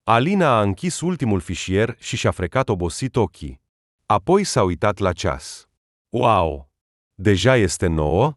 Alina a închis ultimul fișier și și-a frecat obosit ochii. Apoi s-a uitat la ceas. Wow! Deja este 9?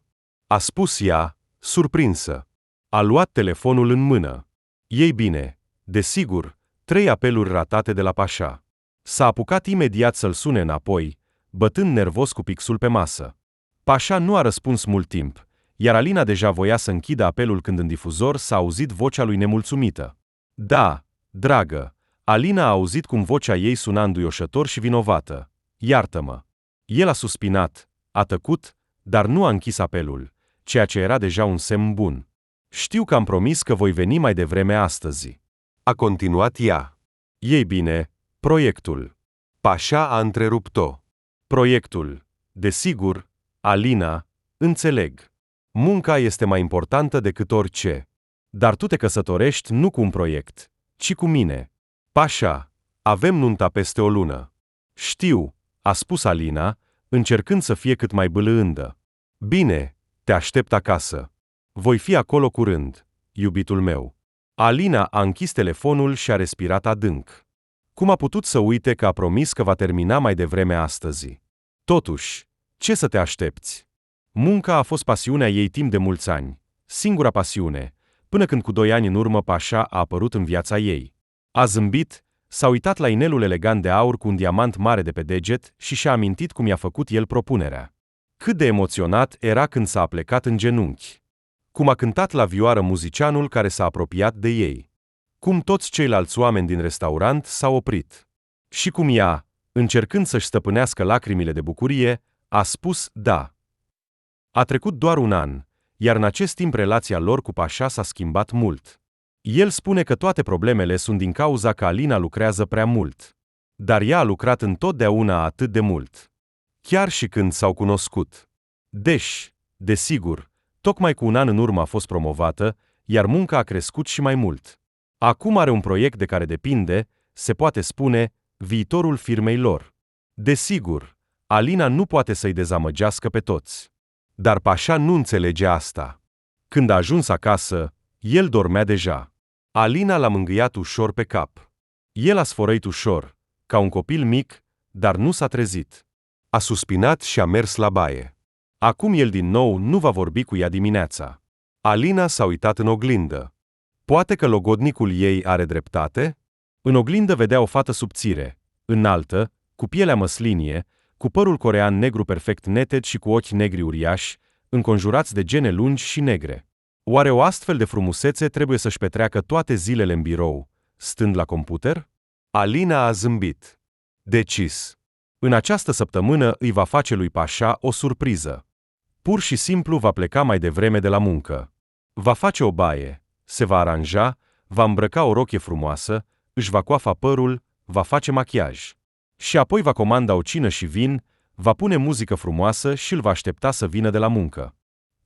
A spus ea, surprinsă. A luat telefonul în mână. Ei bine, desigur, 3 apeluri ratate de la Pașa. S-a apucat imediat să-l sune înapoi, bătând nervos cu pixul pe masă. Pașa nu a răspuns mult timp, iar Alina deja voia să închidă apelul când în difuzor s-a auzit vocea lui nemulțumită. Da, dragă, Alina a auzit cum vocea ei suna înduioșător și vinovată. Iartă-mă. El a suspinat, a tăcut, dar nu a închis apelul, ceea ce era deja un semn bun. Știu că am promis că voi veni mai devreme astăzi. A continuat ea. Ei bine, proiectul. Pașa a întrerupt-o. Proiectul. Desigur, Alina, înțeleg. Munca este mai importantă decât orice. Dar tu te căsătorești nu cu un proiect, ci cu mine. Pașa, avem nunta peste o lună. Știu, a spus Alina, încercând să fie cât mai bâlândă. Bine, te aștept acasă. Voi fi acolo curând, iubitul meu. Alina a închis telefonul și a respirat adânc. Cum a putut să uite că a promis că va termina mai devreme astăzi? Totuși, ce să te aștepți? Munca a fost pasiunea ei timp de mulți ani, singura pasiune, până când cu 2 ani în urmă Pașa a apărut în viața ei. A zâmbit, s-a uitat la inelul elegant de aur cu un diamant mare de pe deget și și-a amintit cum i-a făcut el propunerea. Cât de emoționat era când s-a aplecat în genunchi. Cum a cântat la vioară muzicianul care s-a apropiat de ei. Cum toți ceilalți oameni din restaurant s-au oprit. Și cum ea, încercând să-și stăpânească lacrimile de bucurie, a spus da. A trecut doar un an, iar în acest timp relația lor cu Pașa s-a schimbat mult. El spune că toate problemele sunt din cauza că Alina lucrează prea mult. Dar ea a lucrat întotdeauna atât de mult. Chiar și când s-au cunoscut. Desigur, tocmai cu un an în urmă a fost promovată, iar munca a crescut și mai mult. Acum are un proiect de care depinde, se poate spune, viitorul firmei lor. Desigur, Alina nu poate să-i dezamăgească pe toți. Dar Pașa nu înțelege asta. Când a ajuns acasă, el dormea deja. Alina l-a mângâiat ușor pe cap. El a sfărăit ușor, ca un copil mic, dar nu s-a trezit. A suspinat și a mers la baie. Acum el din nou nu va vorbi cu ea dimineața. Alina s-a uitat în oglindă. Poate că logodnicul ei are dreptate? În oglindă vedea o fată subțire, înaltă, cu pielea măslinie, cu părul corean negru perfect neted și cu ochi negri uriași, înconjurați de gene lungi și negre. Oare o astfel de frumusețe trebuie să-și petreacă toate zilele în birou, stând la computer? Alina a zâmbit. Decis. În această săptămână îi va face lui Pașa o surpriză. Pur și simplu va pleca mai devreme de la muncă. Va face o baie, se va aranja, va îmbrăca o rochie frumoasă, își va coafa părul, va face machiaj. Și apoi va comanda o cină și vin, va pune muzică frumoasă și îl va aștepta să vină de la muncă.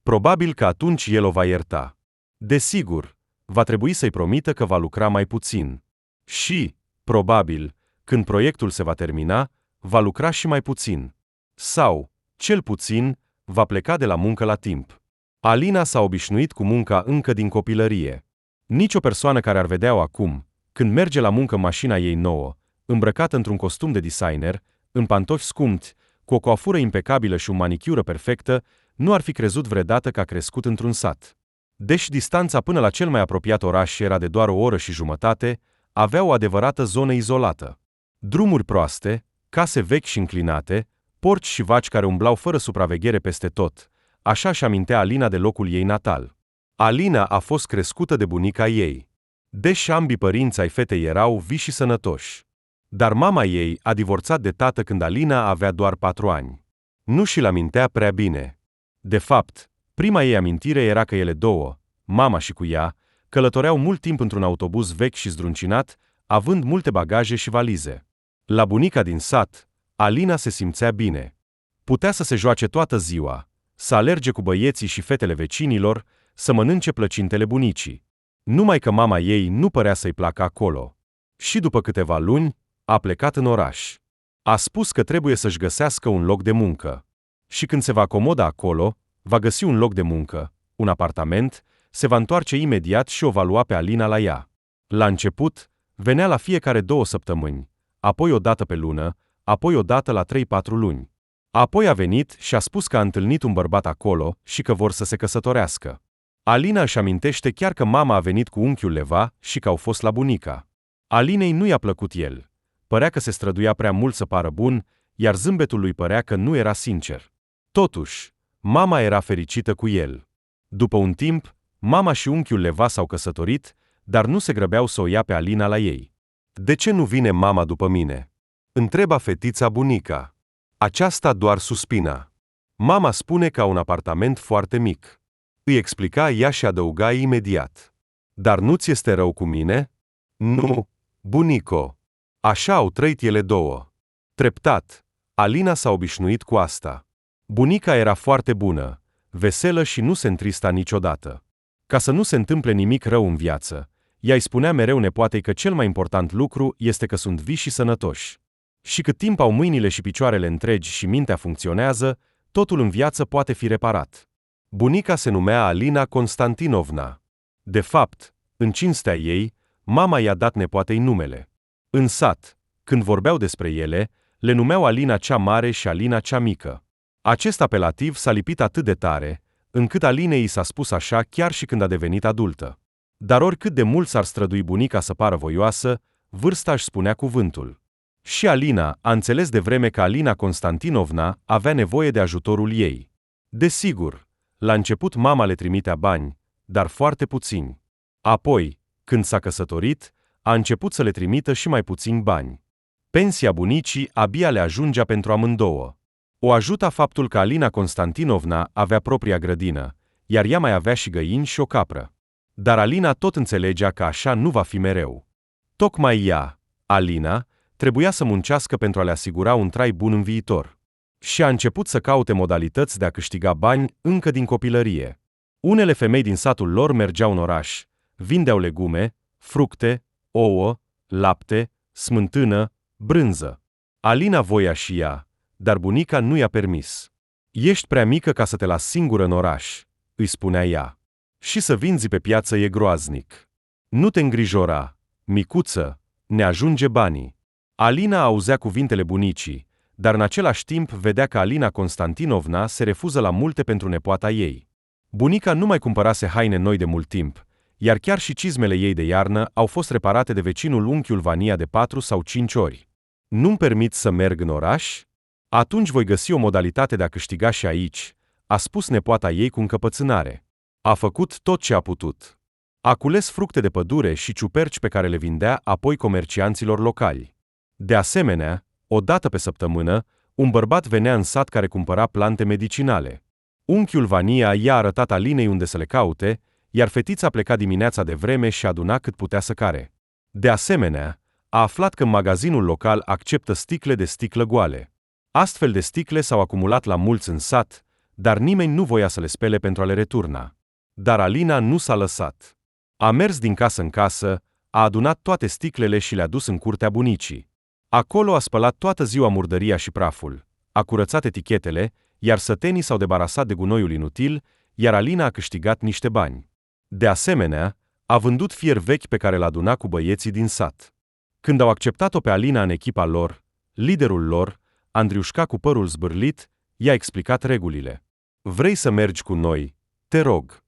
Probabil că atunci el o va ierta. Desigur, va trebui să-i promită că va lucra mai puțin. Și, probabil, când proiectul se va termina, va lucra și mai puțin. Sau, cel puțin, va pleca de la muncă la timp. Alina s-a obișnuit cu munca încă din copilărie. Nici o persoană care ar vedea-o acum, când merge la muncă în mașina ei nouă, îmbrăcată într-un costum de designer, în pantofi scumpi, cu o coafură impecabilă și o manicură perfectă, nu ar fi crezut vreodată că a crescut într-un sat. Deși distanța până la cel mai apropiat oraș era de doar 1 oră și jumătate, avea o adevărată zonă izolată. Drumuri proaste, case vechi și înclinate, porci și vaci care umblau fără supraveghere peste tot. Așa își amintea Alina de locul ei natal. Alina a fost crescută de bunica ei. Deși ambii părinți ai fetei erau vii și sănătoși. Dar mama ei a divorțat de tată când Alina avea doar 4 ani. Nu și-l amintea prea bine. De fapt, prima ei amintire era că ele două, mama și cu ea, călătoreau mult timp într-un autobuz vechi și zdruncinat, având multe bagaje și valize. La bunica din sat, Alina se simțea bine. Putea să se joace toată ziua, să alerge cu băieții și fetele vecinilor, să mănânce plăcintele bunicii. Numai că mama ei nu părea să-i placă acolo. Și după câteva luni, a plecat în oraș. A spus că trebuie să-și găsească un loc de muncă. Și când se va acomoda acolo, va găsi un loc de muncă, un apartament, se va întoarce imediat și o va lua pe Alina la ea. La început, Venea la fiecare 2 săptămâni, apoi o dată pe lună, apoi o dată la 3-4 luni. Apoi a venit și a spus că a întâlnit un bărbat acolo și că vor să se căsătorească. Alina își amintește chiar că mama a venit cu unchiul Leva și că au fost la bunica. Alinei nu i-a plăcut el. Părea că se străduia prea mult să pară bun, iar zâmbetul lui părea că nu era sincer. Totuși, mama era fericită cu el. După un timp, mama și unchiul Leva s-au căsătorit, dar nu se grăbeau să o ia pe Alina la ei. De ce nu vine mama după mine? Întreba fetița bunica. Aceasta doar suspina. Mama spune că a un apartament foarte mic. Îi explica ea și adăuga imediat. Dar nu ți este rău cu mine? Nu, bunico. Așa au trăit ele două. Treptat, Alina s-a obișnuit cu asta. Bunica era foarte bună, veselă și nu se întrista niciodată. Ca să nu se întâmple nimic rău în viață, ea îi spunea mereu nepoatei că cel mai important lucru este că sunt vii și sănătoși. Și cât timp au mâinile și picioarele întregi și mintea funcționează, totul în viață poate fi reparat. Bunica se numea Alina Constantinovna. De fapt, în cinstea ei, mama i-a dat nepoatei numele. În sat, când vorbeau despre ele, le numeau Alina cea mare și Alina cea mică. Acest apelativ s-a lipit atât de tare, încât Alinei i s-a spus așa chiar și când a devenit adultă. Dar oricât de mult s-ar strădui bunica să pară voioasă, vârsta își spunea cuvântul. Și Alina a înțeles de vreme că Alina Constantinovna avea nevoie de ajutorul ei. Desigur, la început mama le trimitea bani, dar foarte puțini. Apoi, când s-a căsătorit, a început să le trimită și mai puțini bani. Pensia bunicii abia le ajungea pentru amândouă. O ajuta faptul că Alina Constantinovna avea propria grădină, iar ea mai avea și găini și o capră. Dar Alina tot înțelegea că așa nu va fi mereu. Tocmai ea, Alina, trebuia să muncească pentru a le asigura un trai bun în viitor. Și a început să caute modalități de a câștiga bani încă din copilărie. Unele femei din satul lor mergeau în oraș, vindeau legume, fructe, ouă, lapte, smântână, brânză. Alina voia și ea, dar bunica nu i-a permis. Ești prea mică ca să te las singură în oraș, îi spunea ea. Și să vinzi pe piață e groaznic. Nu te îngrijora, micuță, ne ajunge banii. Alina auzea cuvintele bunicii, dar în același timp vedea că Alina Constantinovna se refuză la multe pentru nepoata ei. Bunica nu mai cumpărase haine noi de mult timp, iar chiar și cizmele ei de iarnă au fost reparate de vecinul unchiul Vania de 4 sau 5 ori. Nu-mi permit să merg în oraș? Atunci voi găsi o modalitate de a câștiga și aici, a spus nepoata ei cu încăpățânare. A făcut tot ce a putut. A cules fructe de pădure și ciuperci pe care le vindea apoi comercianților locali. De asemenea, o dată pe săptămână, un bărbat venea în sat care cumpăra plante medicinale. Unchiul Vania i-a arătat Alinei unde să le caute, iar fetița pleca dimineața de vreme și aduna cât putea să care. De asemenea, a aflat că magazinul local acceptă sticle de sticlă goale. Astfel de sticle s-au acumulat la mulți în sat, dar nimeni nu voia să le spele pentru a le returna. Dar Alina nu s-a lăsat. A mers din casă în casă, a adunat toate sticlele și le-a dus în curtea bunicii. Acolo a spălat toată ziua murdăria și praful, a curățat etichetele, iar sătenii s-au debarasat de gunoiul inutil, iar Alina a câștigat niște bani. De asemenea, a vândut fier vechi pe care l-a adunat cu băieții din sat. Când au acceptat-o pe Alina în echipa lor, liderul lor, Andriușca cu părul zbârlit, i-a explicat regulile. Vrei să mergi cu noi? Te rog.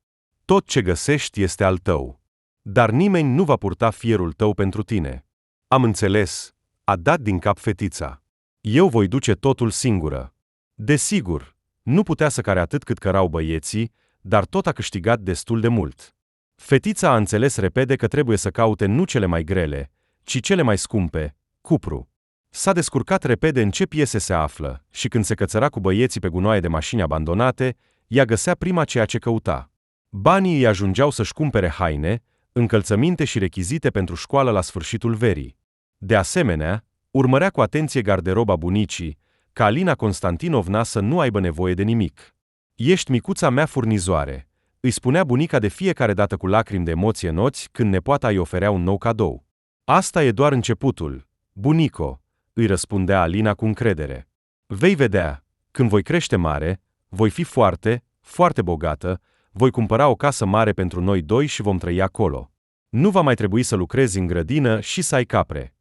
Tot ce găsești este al tău. Dar nimeni nu va purta fierul tău pentru tine. Am înțeles, a dat din cap fetița. Eu voi duce totul singură. Desigur, nu putea să care atât cât cărau băieții, dar tot a câștigat destul de mult. Fetița a înțeles repede că trebuie să caute nu cele mai grele, ci cele mai scumpe, cupru. S-a descurcat repede în ce piese se află și când se cățăra cu băieții pe gunoaie de mașini abandonate, ea găsea prima ceea ce căuta. Banii îi ajungeau să-și cumpere haine, încălțăminte și rechizite pentru școală la sfârșitul verii. De asemenea, urmărea cu atenție garderoba bunicii, ca Alina Constantinovna să nu aibă nevoie de nimic. Ești micuța mea furnizoare, îi spunea bunica de fiecare dată cu lacrimi de emoție în ochi când nepoata îi oferea un nou cadou. Asta e doar începutul, bunico, îi răspundea Alina cu încredere. Vei vedea, când voi crește mare, voi fi foarte, foarte bogată, voi cumpăra o casă mare pentru noi doi și vom trăi acolo. Nu va mai trebui să lucrezi în grădină și să ai capre.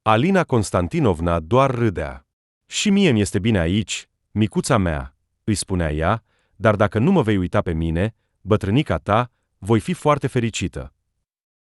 Alina Constantinovna doar râdea. Și mie mi este bine aici, micuța mea, îi spunea ea, dar dacă nu mă vei uita pe mine, bătrânica ta, voi fi foarte fericită.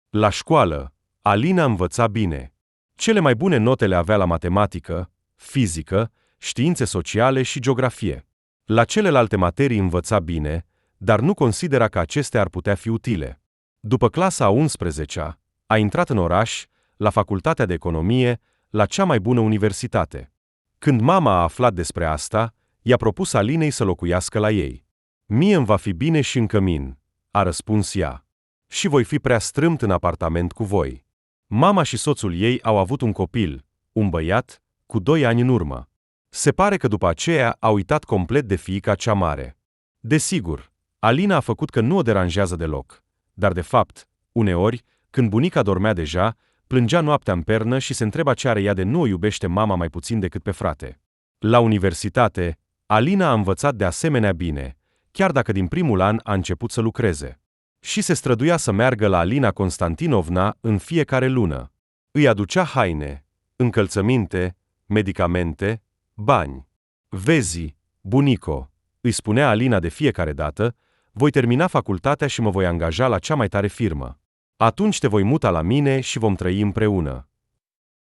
La școală, Alina învăța bine. Cele mai bune note le avea la matematică, fizică, științe sociale și geografie. La celelalte materii învăța bine, dar nu considera că acestea ar putea fi utile. După clasa a 11-a, a intrat în oraș, la facultatea de economie, la cea mai bună universitate. Când mama a aflat despre asta, i-a propus Alinei să locuiască la ei. Mie îmi va fi bine și în cămin, a răspuns ea. Și voi fi prea strâmt în apartament cu voi. Mama și soțul ei au avut un copil, un băiat, cu 2 ani în urmă. Se pare că după aceea a uitat complet de fiica cea mare. Desigur, Alina a făcut că nu o deranjează deloc, dar de fapt, uneori, când bunica dormea deja, plângea noaptea în pernă și se întreba ce are ea de nu o iubește mama mai puțin decât pe frate. La universitate, Alina a învățat de asemenea bine, chiar dacă din primul an a început să lucreze. Și se străduia să meargă la Alina Constantinovna în fiecare lună. Îi aducea haine, încălțăminte, medicamente, bani. Vezi, bunico, îi spunea Alina de fiecare dată, voi termina facultatea și mă voi angaja la cea mai tare firmă. Atunci te voi muta la mine și vom trăi împreună.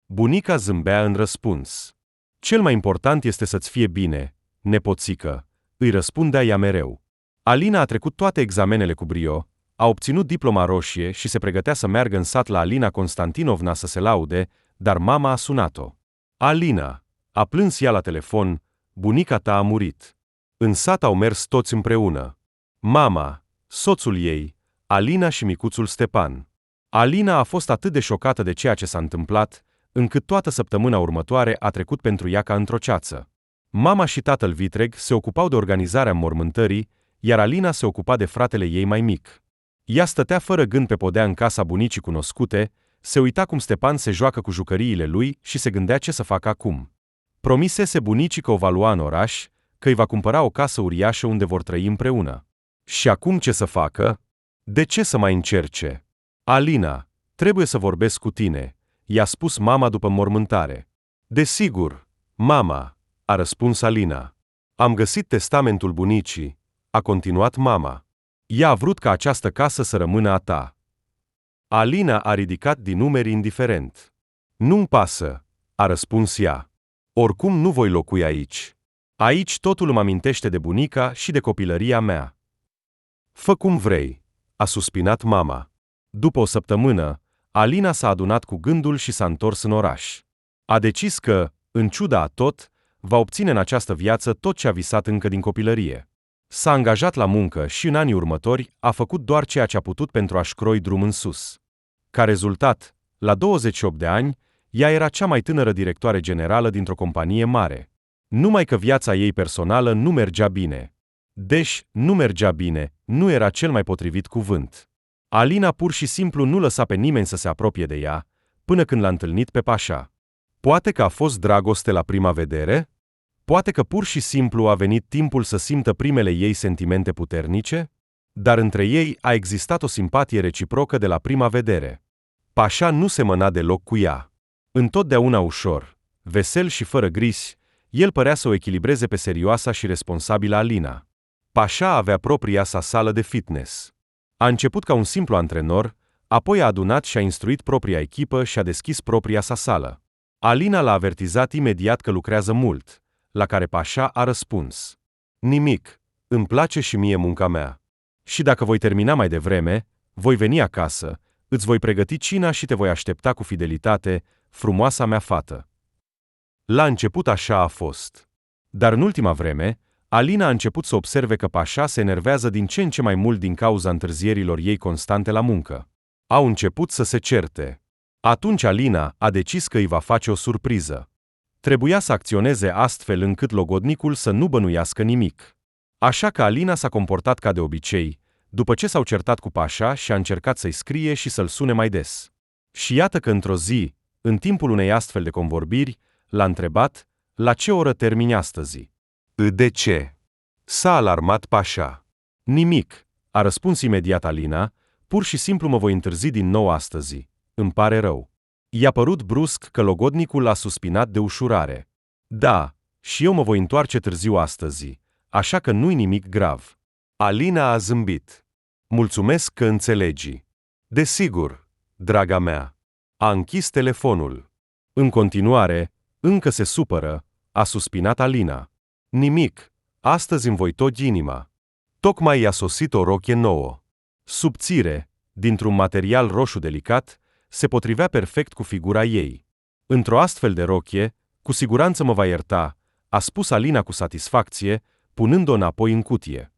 Bunica zâmbea în răspuns. Cel mai important este să-ți fie bine, nepoțică, îi răspundea ea mereu. Alina a trecut toate examenele cu brio, a obținut diploma roșie și se pregătea să meargă în sat la Alina Constantinovna să se laude, dar mama a sunat-o. Alina, a plâns ea la telefon, bunica ta a murit. În sat au mers toți împreună. Mama, soțul ei, Alina și micuțul Stepan. Alina a fost atât de șocată de ceea ce s-a întâmplat, încât toată săptămâna următoare a trecut pentru ea ca într-o ceață. Mama și tatăl vitreg se ocupau de organizarea înmormântării, iar Alina se ocupa de fratele ei mai mic. Ea stătea fără gând pe podea în casa bunicii cunoscute, se uita cum Stepan se joacă cu jucăriile lui și se gândea ce să facă acum. Promisese bunicii că o va lua în oraș, că îi va cumpăra o casă uriașă unde vor trăi împreună. Și acum ce să facă? De ce să mai încerce? Alina, trebuie să vorbesc cu tine, i-a spus mama după înmormântare. Desigur, mama, a răspuns Alina. Am găsit testamentul bunicii, a continuat mama. Ea a vrut ca această casă să rămână a ta. Alina a ridicat din numeri indiferent. Nu-mi pasă, a răspuns ea. Oricum nu voi locui aici. Aici totul îmi amintește de bunica și de copilăria mea. Fă cum vrei, a suspinat mama. După o săptămână, Alina s-a adunat cu gândul și s-a întors în oraș. A decis că, în ciuda a tot, va obține în această viață tot ce a visat încă din copilărie. S-a angajat la muncă și în anii următori a făcut doar ceea ce a putut pentru a-și croi drum în sus. Ca rezultat, la 28 de ani, ea era cea mai tânără directoare generală dintr-o companie mare. Numai că viața ei personală nu mergea bine. Deci, nu mergea bine, nu era cel mai potrivit cuvânt. Alina pur și simplu nu lăsa pe nimeni să se apropie de ea, până când l-a întâlnit pe Pașa. Poate că a fost dragoste la prima vedere? Poate că pur și simplu a venit timpul să simtă primele ei sentimente puternice? Dar între ei a existat o simpatie reciprocă de la prima vedere. Pașa nu semăna deloc cu ea. Întotdeauna ușor, vesel și fără grisi, el părea să o echilibreze pe serioasa și responsabilă Alina. Pașa avea propria sa sală de fitness. A început ca un simplu antrenor, apoi a adunat și a instruit propria echipă și a deschis propria sa sală. Alina l-a avertizat imediat că lucrează mult, la care Pașa a răspuns. Nimic, îmi place și mie munca mea. Și dacă voi termina mai devreme, voi veni acasă, îți voi pregăti cina și te voi aștepta cu fidelitate, frumoasa mea fată. La început așa a fost. Dar în ultima vreme, Alina a început să observe că Pașa se enervează din ce în ce mai mult din cauza întârzierilor ei constante la muncă. Au început să se certe. Atunci Alina a decis că îi va face o surpriză. Trebuia să acționeze astfel încât logodnicul să nu bănuiască nimic. Așa că Alina s-a comportat ca de obicei, după ce s-au certat cu Pașa și a încercat să-i scrie și să-l sune mai des. Și iată că într-o zi, în timpul unei astfel de convorbiri, l-a întrebat, la ce oră termini astăzi? De ce? S-a alarmat Pașa. Nimic, a răspuns imediat Alina, Pur și simplu mă voi întârzi din nou astăzi. Îmi pare rău. I-a părut brusc că logodnicul a suspinat de ușurare. Da, și eu mă voi întoarce târziu astăzi, așa că nu-i nimic grav. Alina a zâmbit. Mulțumesc că înțelegi. Desigur, draga mea. A închis telefonul. În continuare, încă se supără, a suspinat Alina. Nimic, astăzi îmi voi tot inima. Tocmai i-a sosit o rochie nouă. Subțire, dintr-un material roșu delicat, se potrivea perfect cu figura ei. Într-o astfel de rochie, cu siguranță mă va ierta, a spus Alina cu satisfacție, punând-o înapoi în cutie.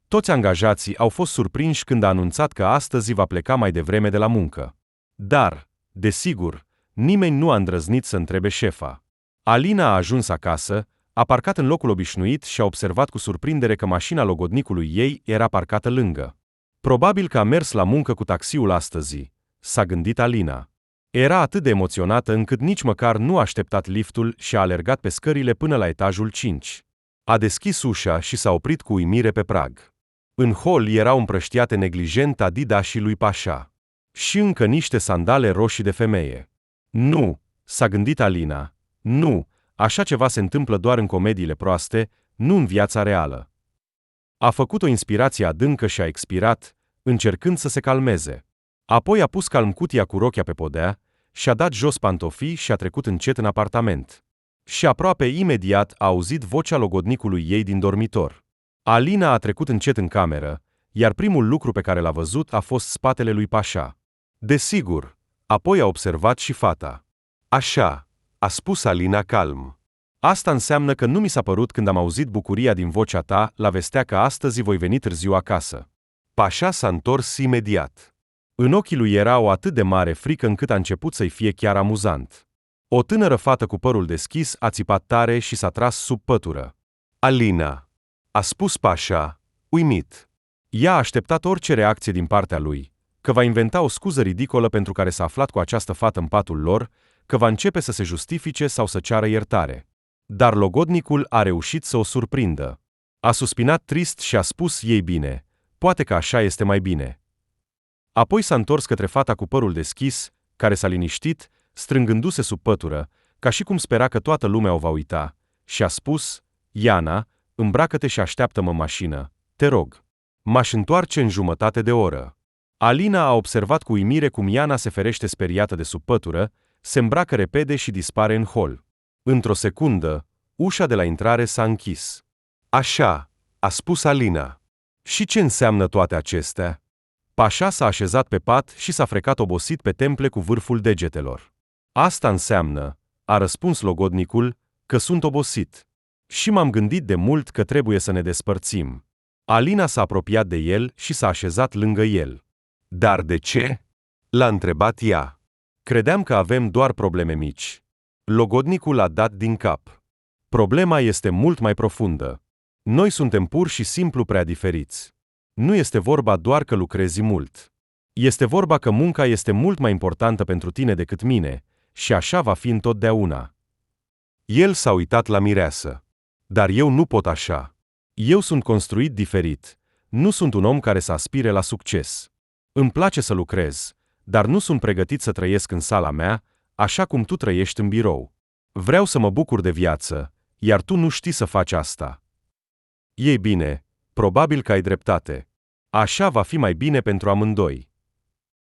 Toți angajații au fost surprinși când a anunțat că astăzi va pleca mai devreme de la muncă. Dar, desigur, nimeni nu a îndrăznit să întrebe șefa. Alina a ajuns acasă, a parcat în locul obișnuit și a observat cu surprindere că mașina logodnicului ei era parcată lângă. Probabil că a mers la muncă cu taxiul astăzi, s-a gândit Alina. Era atât de emoționată încât nici măcar nu a așteptat liftul și a alergat pe scările până la etajul 5. A deschis ușa și s-a oprit cu uimire pe prag. În hol erau împrăștiate neglijent Adidas și lui Pașa. Și încă niște sandale roșii de femeie. Nu, s-a gândit Alina, nu, așa ceva se întâmplă doar în comediile proaste, nu în viața reală. A făcut o inspirație adâncă și a expirat, încercând să se calmeze. Apoi a pus calm cutia cu rochia pe podea, și-a dat jos pantofii și a trecut încet în apartament. Și aproape imediat a auzit vocea logodnicului ei din dormitor. Alina a trecut încet în cameră, iar primul lucru pe care l-a văzut a fost spatele lui Pașa. Desigur, apoi a observat și fata. Așa, a spus Alina calm. Asta înseamnă că nu mi s-a părut când am auzit bucuria din vocea ta la vestea că astăzi voi veni târziu acasă. Pașa s-a întors imediat. În ochii lui era o atât de mare frică încât a început să-i fie chiar amuzant. O tânără fată cu părul deschis a țipat tare și s-a tras sub pătură. Alina, a spus Pașa, uimit. Ea a așteptat orice reacție din partea lui, că va inventa o scuză ridicolă pentru care s-a aflat cu această fată în patul lor, că va începe să se justifice sau să ceară iertare. Dar logodnicul a reușit să o surprindă. A suspinat trist și a spus ei bine, poate că așa este mai bine. Apoi s-a întors către fata cu părul deschis, care s-a liniștit, strângându-se sub pătură, ca și cum spera că toată lumea o va uita, și a spus, Iana, îmbracă-te și așteaptă-mă în mașină, te rog. M-aș întoarce în jumătate de oră. Alina a observat cu uimire cum Iana se ferește speriată de sub pătură, se îmbracă repede și dispare în hol. Într-o secundă, ușa de la intrare s-a închis. Așa, a spus Alina. Și ce înseamnă toate acestea? Pașa s-a așezat pe pat și s-a frecat obosit pe temple cu vârful degetelor. Asta înseamnă, a răspuns logodnicul, că sunt obosit. Și m-am gândit de mult că trebuie să ne despărțim. Alina s-a apropiat de el și s-a așezat lângă el. Dar de ce? L-a întrebat ea. Credeam că avem doar probleme mici. Logodnicul a dat din cap. Problema este mult mai profundă. Noi suntem pur și simplu prea diferiți. Nu este vorba doar că lucrezi mult. Este vorba că munca este mult mai importantă pentru tine decât mine, și așa va fi întotdeauna. El s-a uitat la mireasă. Dar eu nu pot așa. Eu sunt construit diferit. Nu sunt un om care să aspire la succes. Îmi place să lucrez, dar nu sunt pregătit să trăiesc în sala mea, așa cum tu trăiești în birou. Vreau să mă bucur de viață, iar tu nu știi să faci asta. Ei bine, probabil că ai dreptate. Așa va fi mai bine pentru amândoi.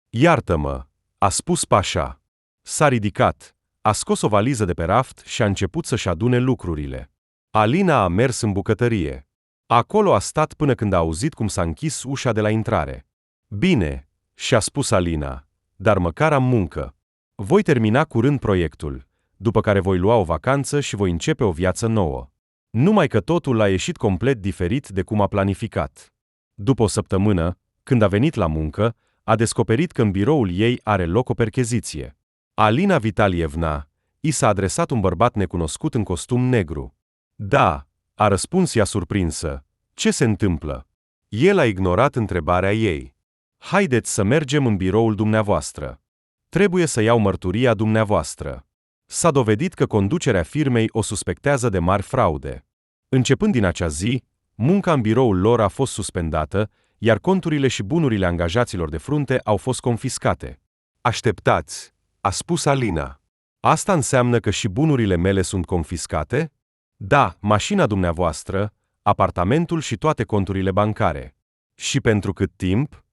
Iartă-mă, a spus Pașa. S-a ridicat, a scos o valiză de pe raft și a început să-și adune lucrurile. Alina a mers în bucătărie. Acolo a stat până când a auzit cum s-a închis ușa de la intrare. Bine, și-a spus Alina, dar măcar am muncă. Voi termina curând proiectul, după care voi lua o vacanță și voi începe o viață nouă. Numai că totul a ieșit complet diferit de cum a planificat. După o săptămână, când a venit la muncă, a descoperit că în biroul ei are loc o percheziție. Alina Vitalievna, i s-a adresat un bărbat necunoscut în costum negru. Da, a răspuns ea surprinsă. Ce se întâmplă? El a ignorat întrebarea ei. Haideți să mergem în biroul dumneavoastră. Trebuie să iau mărturia dumneavoastră. S-a dovedit că conducerea firmei o suspectează de mari fraude. Începând din acea zi, munca în biroul lor a fost suspendată, iar conturile și bunurile angajaților de frunte au fost confiscate. Așteptați, a spus Alina. Asta înseamnă că și bunurile mele sunt confiscate? Da, mașina dumneavoastră, apartamentul și toate conturile bancare. Și pentru cât timp?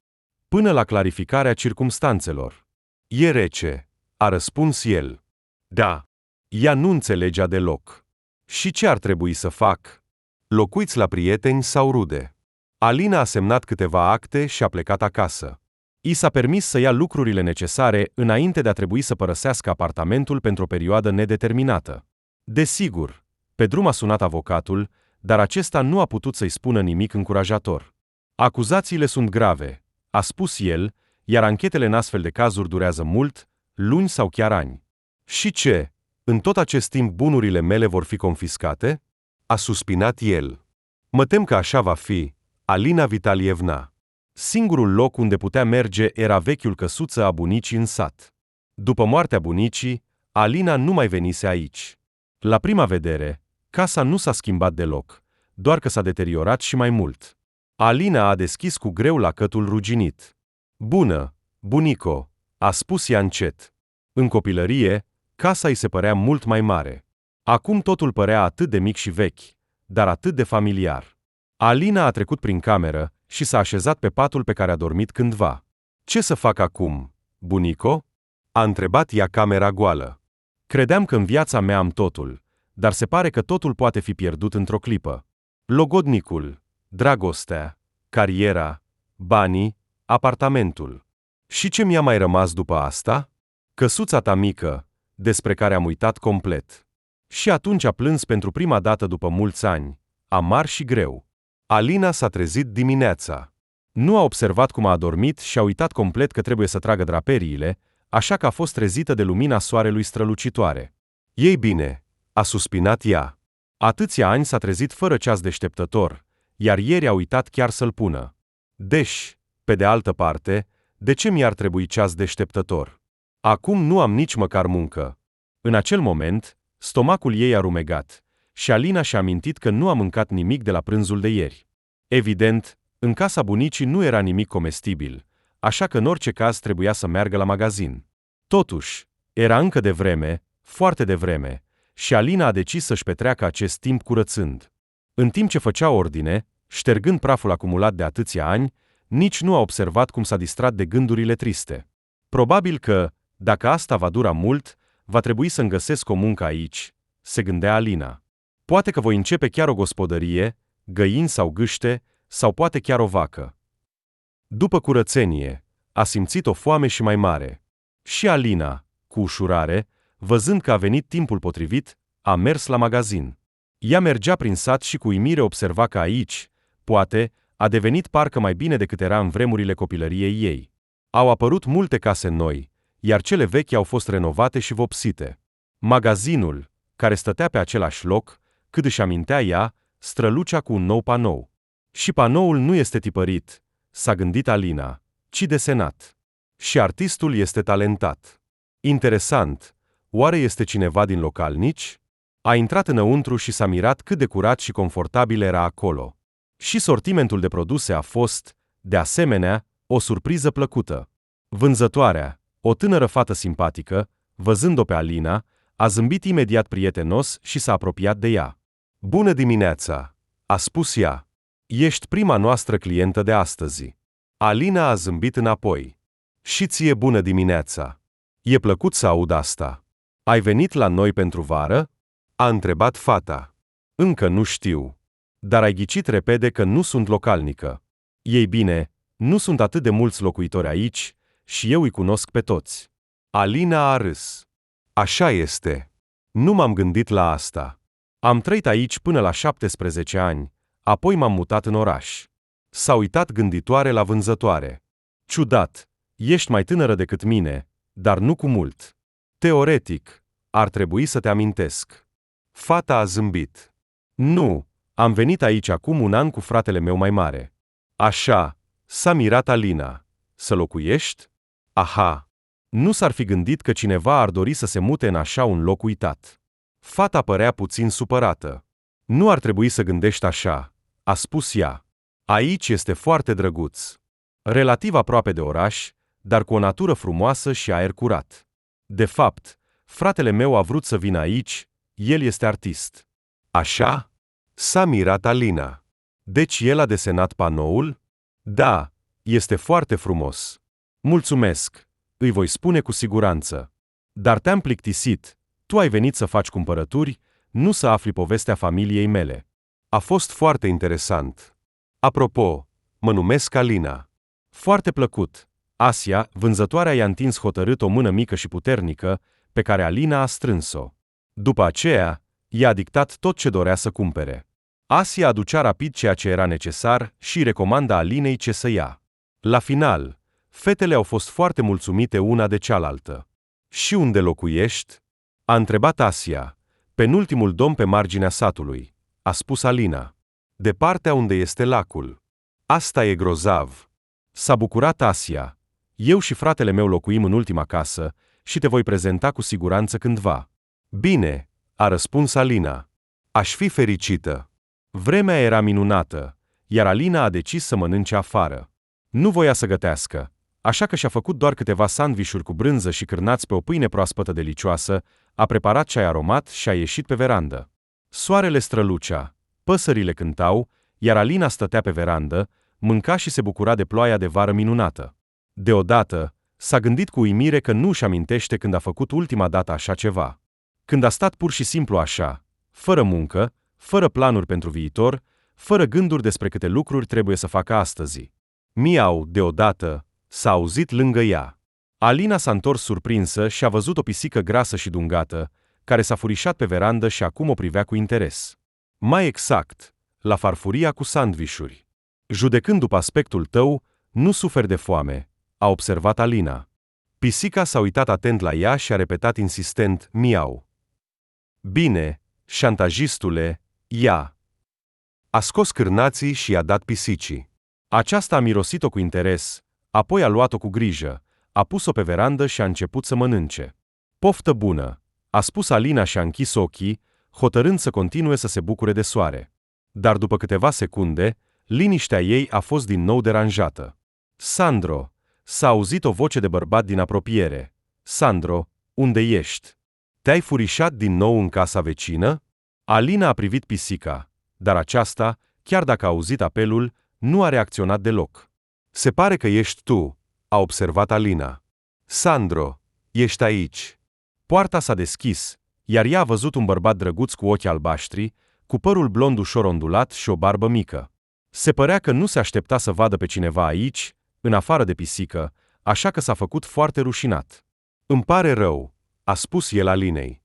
Până la clarificarea circumstanțelor. E rece, a răspuns el. Da. Ea nu înțelegea deloc. Și ce ar trebui să fac? Locuiți la prieteni sau rude? Alina a semnat câteva acte și a plecat acasă. I s-a permis să ia lucrurile necesare înainte de a trebui să părăsească apartamentul pentru o perioadă nedeterminată. Desigur, pe drum a sunat avocatul, dar acesta nu a putut să-i spună nimic încurajator. Acuzațiile sunt grave, a spus el, iar anchetele în astfel de cazuri durează mult, luni sau chiar ani. Și ce? În tot acest timp bunurile mele vor fi confiscate? A suspinat el. Mă tem că așa va fi, Alina Vitalievna. Singurul loc unde putea merge era vechiul căsuță a bunicii în sat. După moartea bunicii, Alina nu mai venise aici. La prima vedere, casa nu s-a schimbat deloc, doar că s-a deteriorat și mai mult. Alina a deschis cu greu lacătul ruginit. Bună, bunico, a spus ea încet. În copilărie, casa îi se părea mult mai mare. Acum totul părea atât de mic și vechi, dar atât de familiar. Alina a trecut prin cameră și s-a așezat pe patul pe care a dormit cândva. Ce să fac acum, bunico? A întrebat ea camera goală. Credeam că în viața mea am totul, dar se pare că totul poate fi pierdut într-o clipă. Logodnicul, dragostea, cariera, banii, apartamentul. Și ce mi-a mai rămas după asta? Căsuța ta mică, despre care am uitat complet. Și atunci a plâns pentru prima dată după mulți ani, amar și greu. Alina s-a trezit dimineața. Nu a observat cum a adormit și a uitat complet că trebuie să tragă draperiile, așa că a fost trezită de lumina soarelui strălucitoare. Ei bine, a suspinat ea. Atâția ani s-a trezit fără ceas deșteptător, iar ieri a uitat chiar să-l pună. Deci, pe de altă parte, de ce mi-ar trebui ceas deșteptător? Acum nu am nici măcar muncă. În acel moment, stomacul ei a rumegat și Alina și-a amintit că nu a mâncat nimic de la prânzul de ieri. Evident, în casa bunicii nu era nimic comestibil, așa că în orice caz trebuia să meargă la magazin. Totuși, era încă devreme, foarte devreme, și Alina a decis să-și petreacă acest timp curățând. În timp ce făcea ordine, ștergând praful acumulat de atâția ani, nici nu a observat cum s-a distrat de gândurile triste. Probabil că, dacă asta va dura mult, va trebui să-mi găsesc o muncă aici, se gândea Alina. Poate că voi începe chiar o gospodărie, găini sau gâște, sau poate chiar o vacă. După curățenie, a simțit o foame și mai mare. Și Alina, cu ușurare, văzând că a venit timpul potrivit, a mers la magazin. Ea mergea prin sat și cu uimire observa că aici, poate, a devenit parcă mai bine decât era în vremurile copilăriei ei. Au apărut multe case noi, iar cele vechi au fost renovate și vopsite. Magazinul, care stătea pe același loc, cât își amintea ea, strălucea cu un nou panou. Și panoul nu este tipărit, s-a gândit Alina, ci desenat. Și artistul este talentat. Interesant, oare este cineva din localnici? A intrat înăuntru și s-a mirat cât de curat și confortabil era acolo. Și sortimentul de produse a fost, de asemenea, o surpriză plăcută. Vânzătoarea, o tânără fată simpatică, văzând-o pe Alina, a zâmbit imediat prietenos și s-a apropiat de ea. Bună dimineața, a spus ea. Ești prima noastră clientă de astăzi. Alina a zâmbit înapoi. Și ție bună dimineața. E plăcut să aud asta. Ai venit la noi pentru vară? A întrebat fata. Încă nu știu. Dar ai ghicit repede că nu sunt localnică. Ei bine, nu sunt atât de mulți locuitori aici și eu îi cunosc pe toți. Alina a râs. Așa este. Nu m-am gândit la asta. Am trăit aici până la 17 ani, apoi m-am mutat în oraș. S-a uitat gânditoare la vânzătoare. Ciudat, ești mai tânără decât mine, dar nu cu mult. Teoretic, ar trebui să te amintesc. Fata a zâmbit. Nu, am venit aici acum un an cu fratele meu mai mare. Așa, s-a mirat Alina. Să locuiești? Aha! Nu s-ar fi gândit că cineva ar dori să se mute în așa un loc uitat. Fata părea puțin supărată. Nu ar trebui să gândești așa, a spus ea. Aici este foarte drăguț. Relativ aproape de oraș, dar cu o natură frumoasă și aer curat. De fapt, fratele meu a vrut să vină aici, el este artist. Așa? S-a mirat Alina. Deci el a desenat panoul? Da, este foarte frumos. Mulțumesc, îi voi spune cu siguranță. Dar te-am plictisit, tu ai venit să faci cumpărături, nu să afli povestea familiei mele. A fost foarte interesant. Apropo, mă numesc Alina. Foarte plăcut. Asia, vânzătoarea, i-a întins hotărât o mână mică și puternică, pe care Alina a strâns-o. După aceea, i-a dictat tot ce dorea să cumpere. Asia aducea rapid ceea ce era necesar și recomanda Alinei ce să ia. La final, fetele au fost foarte mulțumite una de cealaltă. Și unde locuiești? A întrebat Asia. Penultimul dom pe marginea satului, a spus Alina. De partea unde este lacul. Asta e grozav. S-a bucurat Asia. Eu și fratele meu locuim în ultima casă și te voi prezenta cu siguranță cândva. Bine, a răspuns Alina. Aș fi fericită. Vremea era minunată, iar Alina a decis să mănânce afară. Nu voia să gătească, așa că și-a făcut doar câteva sandvișuri cu brânză și cârnați pe o pâine proaspătă delicioasă, a preparat ceai aromat și a ieșit pe verandă. Soarele strălucea, păsările cântau, iar Alina stătea pe verandă, mânca și se bucura de ploaia de vară minunată. Deodată, s-a gândit cu uimire că nu își amintește când a făcut ultima dată așa ceva. Când a stat pur și simplu așa, fără muncă, fără planuri pentru viitor, fără gânduri despre câte lucruri trebuie să facă astăzi. Miau, deodată, s-a auzit lângă ea. Alina s-a întors surprinsă și a văzut o pisică grasă și dungată, care s-a furișat pe verandă și acum o privea cu interes. Mai exact, la farfuria cu sandvișuri. Judecând după aspectul tău, nu suferi de foame, a observat Alina. Pisica s-a uitat atent la ea și a repetat insistent, miau. Bine, șantajistule, ia. A scos cârnații și i-a dat pisicii. Aceasta a mirosit-o cu interes, apoi a luat-o cu grijă, a pus-o pe verandă și a început să mănânce. Poftă bună, a spus Alina și a închis ochii, hotărând să continue să se bucure de soare. Dar după câteva secunde, liniștea ei a fost din nou deranjată. Sandro, s-a auzit o voce de bărbat din apropiere. Sandro, unde ești? Te-ai furișat din nou în casa vecină? Alina a privit pisica, dar aceasta, chiar dacă a auzit apelul, nu a reacționat deloc. Se pare că ești tu, a observat Alina. Sandro, ești aici. Poarta s-a deschis, iar ea a văzut un bărbat drăguț cu ochi albaștri, cu părul blond ușor ondulat și o barbă mică. Se părea că nu se aștepta să vadă pe cineva aici, în afară de pisică, așa că s-a făcut foarte rușinat. Îmi pare rău, a spus el Alinei.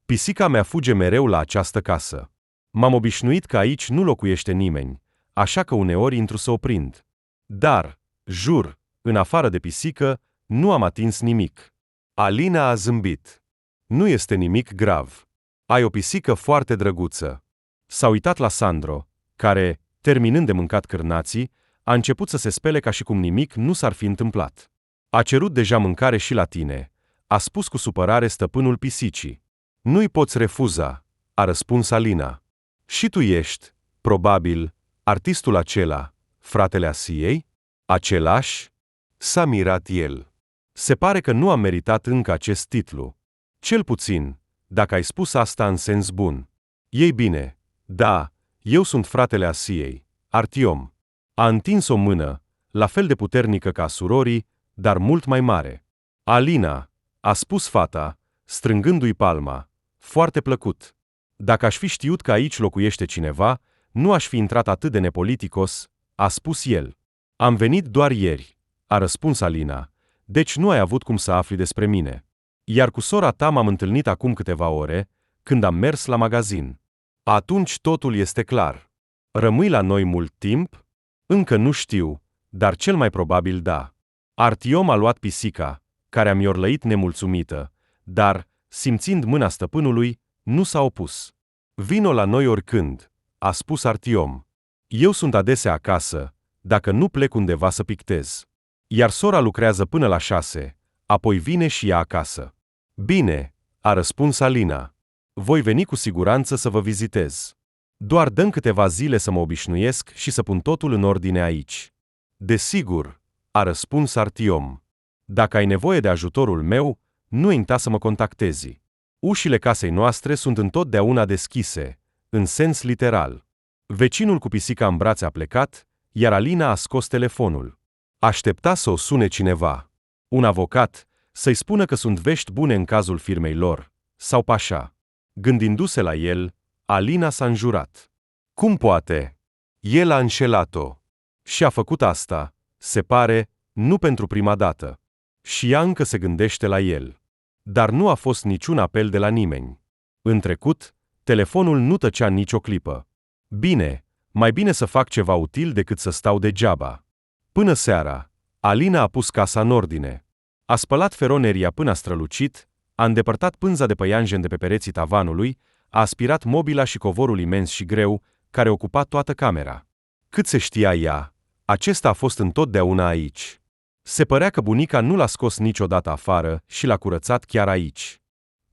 Pisica mea fuge mereu la această casă. M-am obișnuit că aici nu locuiește nimeni, așa că uneori intru să o prind. Dar, jur, în afară de pisică, nu am atins nimic. Alina a zâmbit. Nu este nimic grav. Ai o pisică foarte drăguță. S-a uitat la Sandro, care, terminând de mâncat cârnații, a început să se spele ca și cum nimic nu s-ar fi întâmplat. A cerut deja mâncare și la tine, a spus cu supărare stăpânul pisicii. Nu-i poți refuza, a răspuns Alina. Și tu ești, probabil, artistul acela, fratele Asiei? Același? S-a mirat el. Se pare că nu am meritat încă acest titlu. Cel puțin, dacă ai spus asta în sens bun. Ei bine, da, eu sunt fratele Asiei, Artiom. A întins o mână, la fel de puternică ca surorii, dar mult mai mare. Alina, a spus fata, strângându-i palma, foarte plăcut. Dacă aș fi știut că aici locuiește cineva, nu aș fi intrat atât de nepoliticos, a spus el. Am venit doar ieri, a răspuns Alina, deci nu ai avut cum să afli despre mine. Iar cu sora ta m-am întâlnit acum câteva ore, când am mers la magazin. Atunci totul este clar. Rămâi la noi mult timp? Încă nu știu, dar cel mai probabil da. Artiom a luat pisica, care a miorlăit nemulțumită, dar, simțind mâna stăpânului, nu s-a opus. Vino la noi oricând, a spus Artiom. Eu sunt adesea acasă, dacă nu plec undeva să pictez. Iar sora lucrează până la 6, apoi vine și ea acasă. Bine, a răspuns Alina. Voi veni cu siguranță să vă vizitez. Doar dăm câteva zile să mă obișnuiesc și să pun totul în ordine aici. Desigur, a răspuns Artiom. Dacă ai nevoie de ajutorul meu, nu uita să mă contactezi. Ușile casei noastre sunt întotdeauna deschise, în sens literal. Vecinul cu pisica în brațe a plecat, iar Alina a scos telefonul. Aștepta să o sune cineva. Un avocat, să-i spună că sunt vești bune în cazul firmei lor, sau Pașa. Gândindu-se la el, Alina s-a înjurat. Cum poate? El a înșelat-o. Și a făcut asta, se pare, nu pentru prima dată. Și ea încă se gândește la el. Dar nu a fost niciun apel de la nimeni. În trecut, telefonul nu tăcea nicio clipă. Bine, mai bine să fac ceva util decât să stau degeaba. Până seara, Alina a pus casa în ordine. A spălat feroneria până a strălucit, a îndepărtat pânza de păianjen de pe pereții tavanului, a aspirat mobila și covorul imens și greu, care ocupa toată camera. Cât se știa ea, acesta a fost întotdeauna aici. Se părea că bunica nu l-a scos niciodată afară și l-a curățat chiar aici.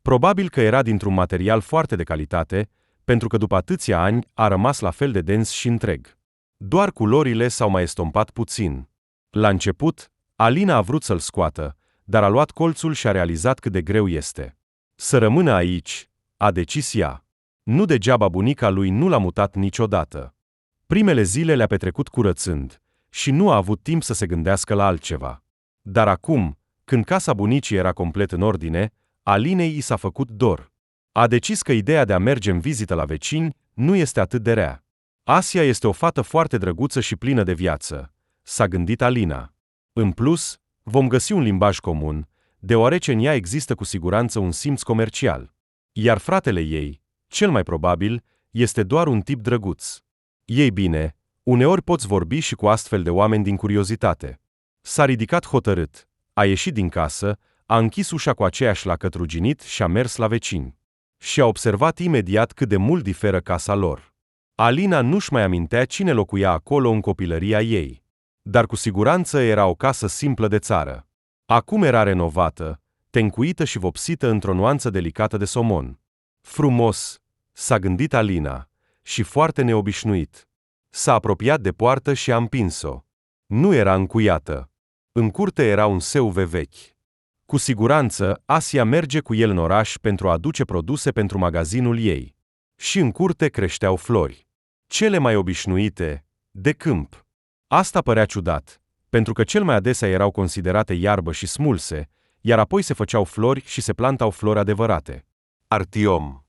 Probabil că era dintr-un material foarte de calitate, pentru că după atâția ani a rămas la fel de dens și întreg. Doar culorile s-au mai estompat puțin. La început, Alina a vrut să-l scoată, dar a luat colțul și a realizat cât de greu este. Să rămână aici, a decis ea. Nu degeaba bunica lui nu l-a mutat niciodată. Primele zile le-a petrecut curățând și nu a avut timp să se gândească la altceva. Dar acum, când casa bunicii era complet în ordine, Alinei i s-a făcut dor. A decis că ideea de a merge în vizită la vecini nu este atât de rea. Asia este o fată foarte drăguță și plină de viață, s-a gândit Alina. În plus, vom găsi un limbaj comun, deoarece în ea există cu siguranță un simț comercial. Iar fratele ei, cel mai probabil, este doar un tip drăguț. Ei bine, uneori poți vorbi și cu astfel de oameni din curiozitate. S-a ridicat hotărât, a ieșit din casă, a închis ușa cu aceeași lacăt ruginit și a mers la vecini. Și a observat imediat cât de mult diferă casa lor. Alina nu-și mai amintea cine locuia acolo în copilăria ei. Dar cu siguranță era o casă simplă de țară. Acum era renovată, tencuită și vopsită într-o nuanță delicată de somon. Frumos, s-a gândit Alina, și foarte neobișnuit. S-a apropiat de poartă și a împins-o. Nu era încuiată. În curte era un seu vechi. Cu siguranță, Asia merge cu el în oraș pentru a aduce produse pentru magazinul ei. Și în curte creșteau flori. Cele mai obișnuite, de câmp. Asta părea ciudat, pentru că cel mai adesea erau considerate iarbă și smulse, iar apoi se făceau flori și se plantau flori adevărate. Artiom,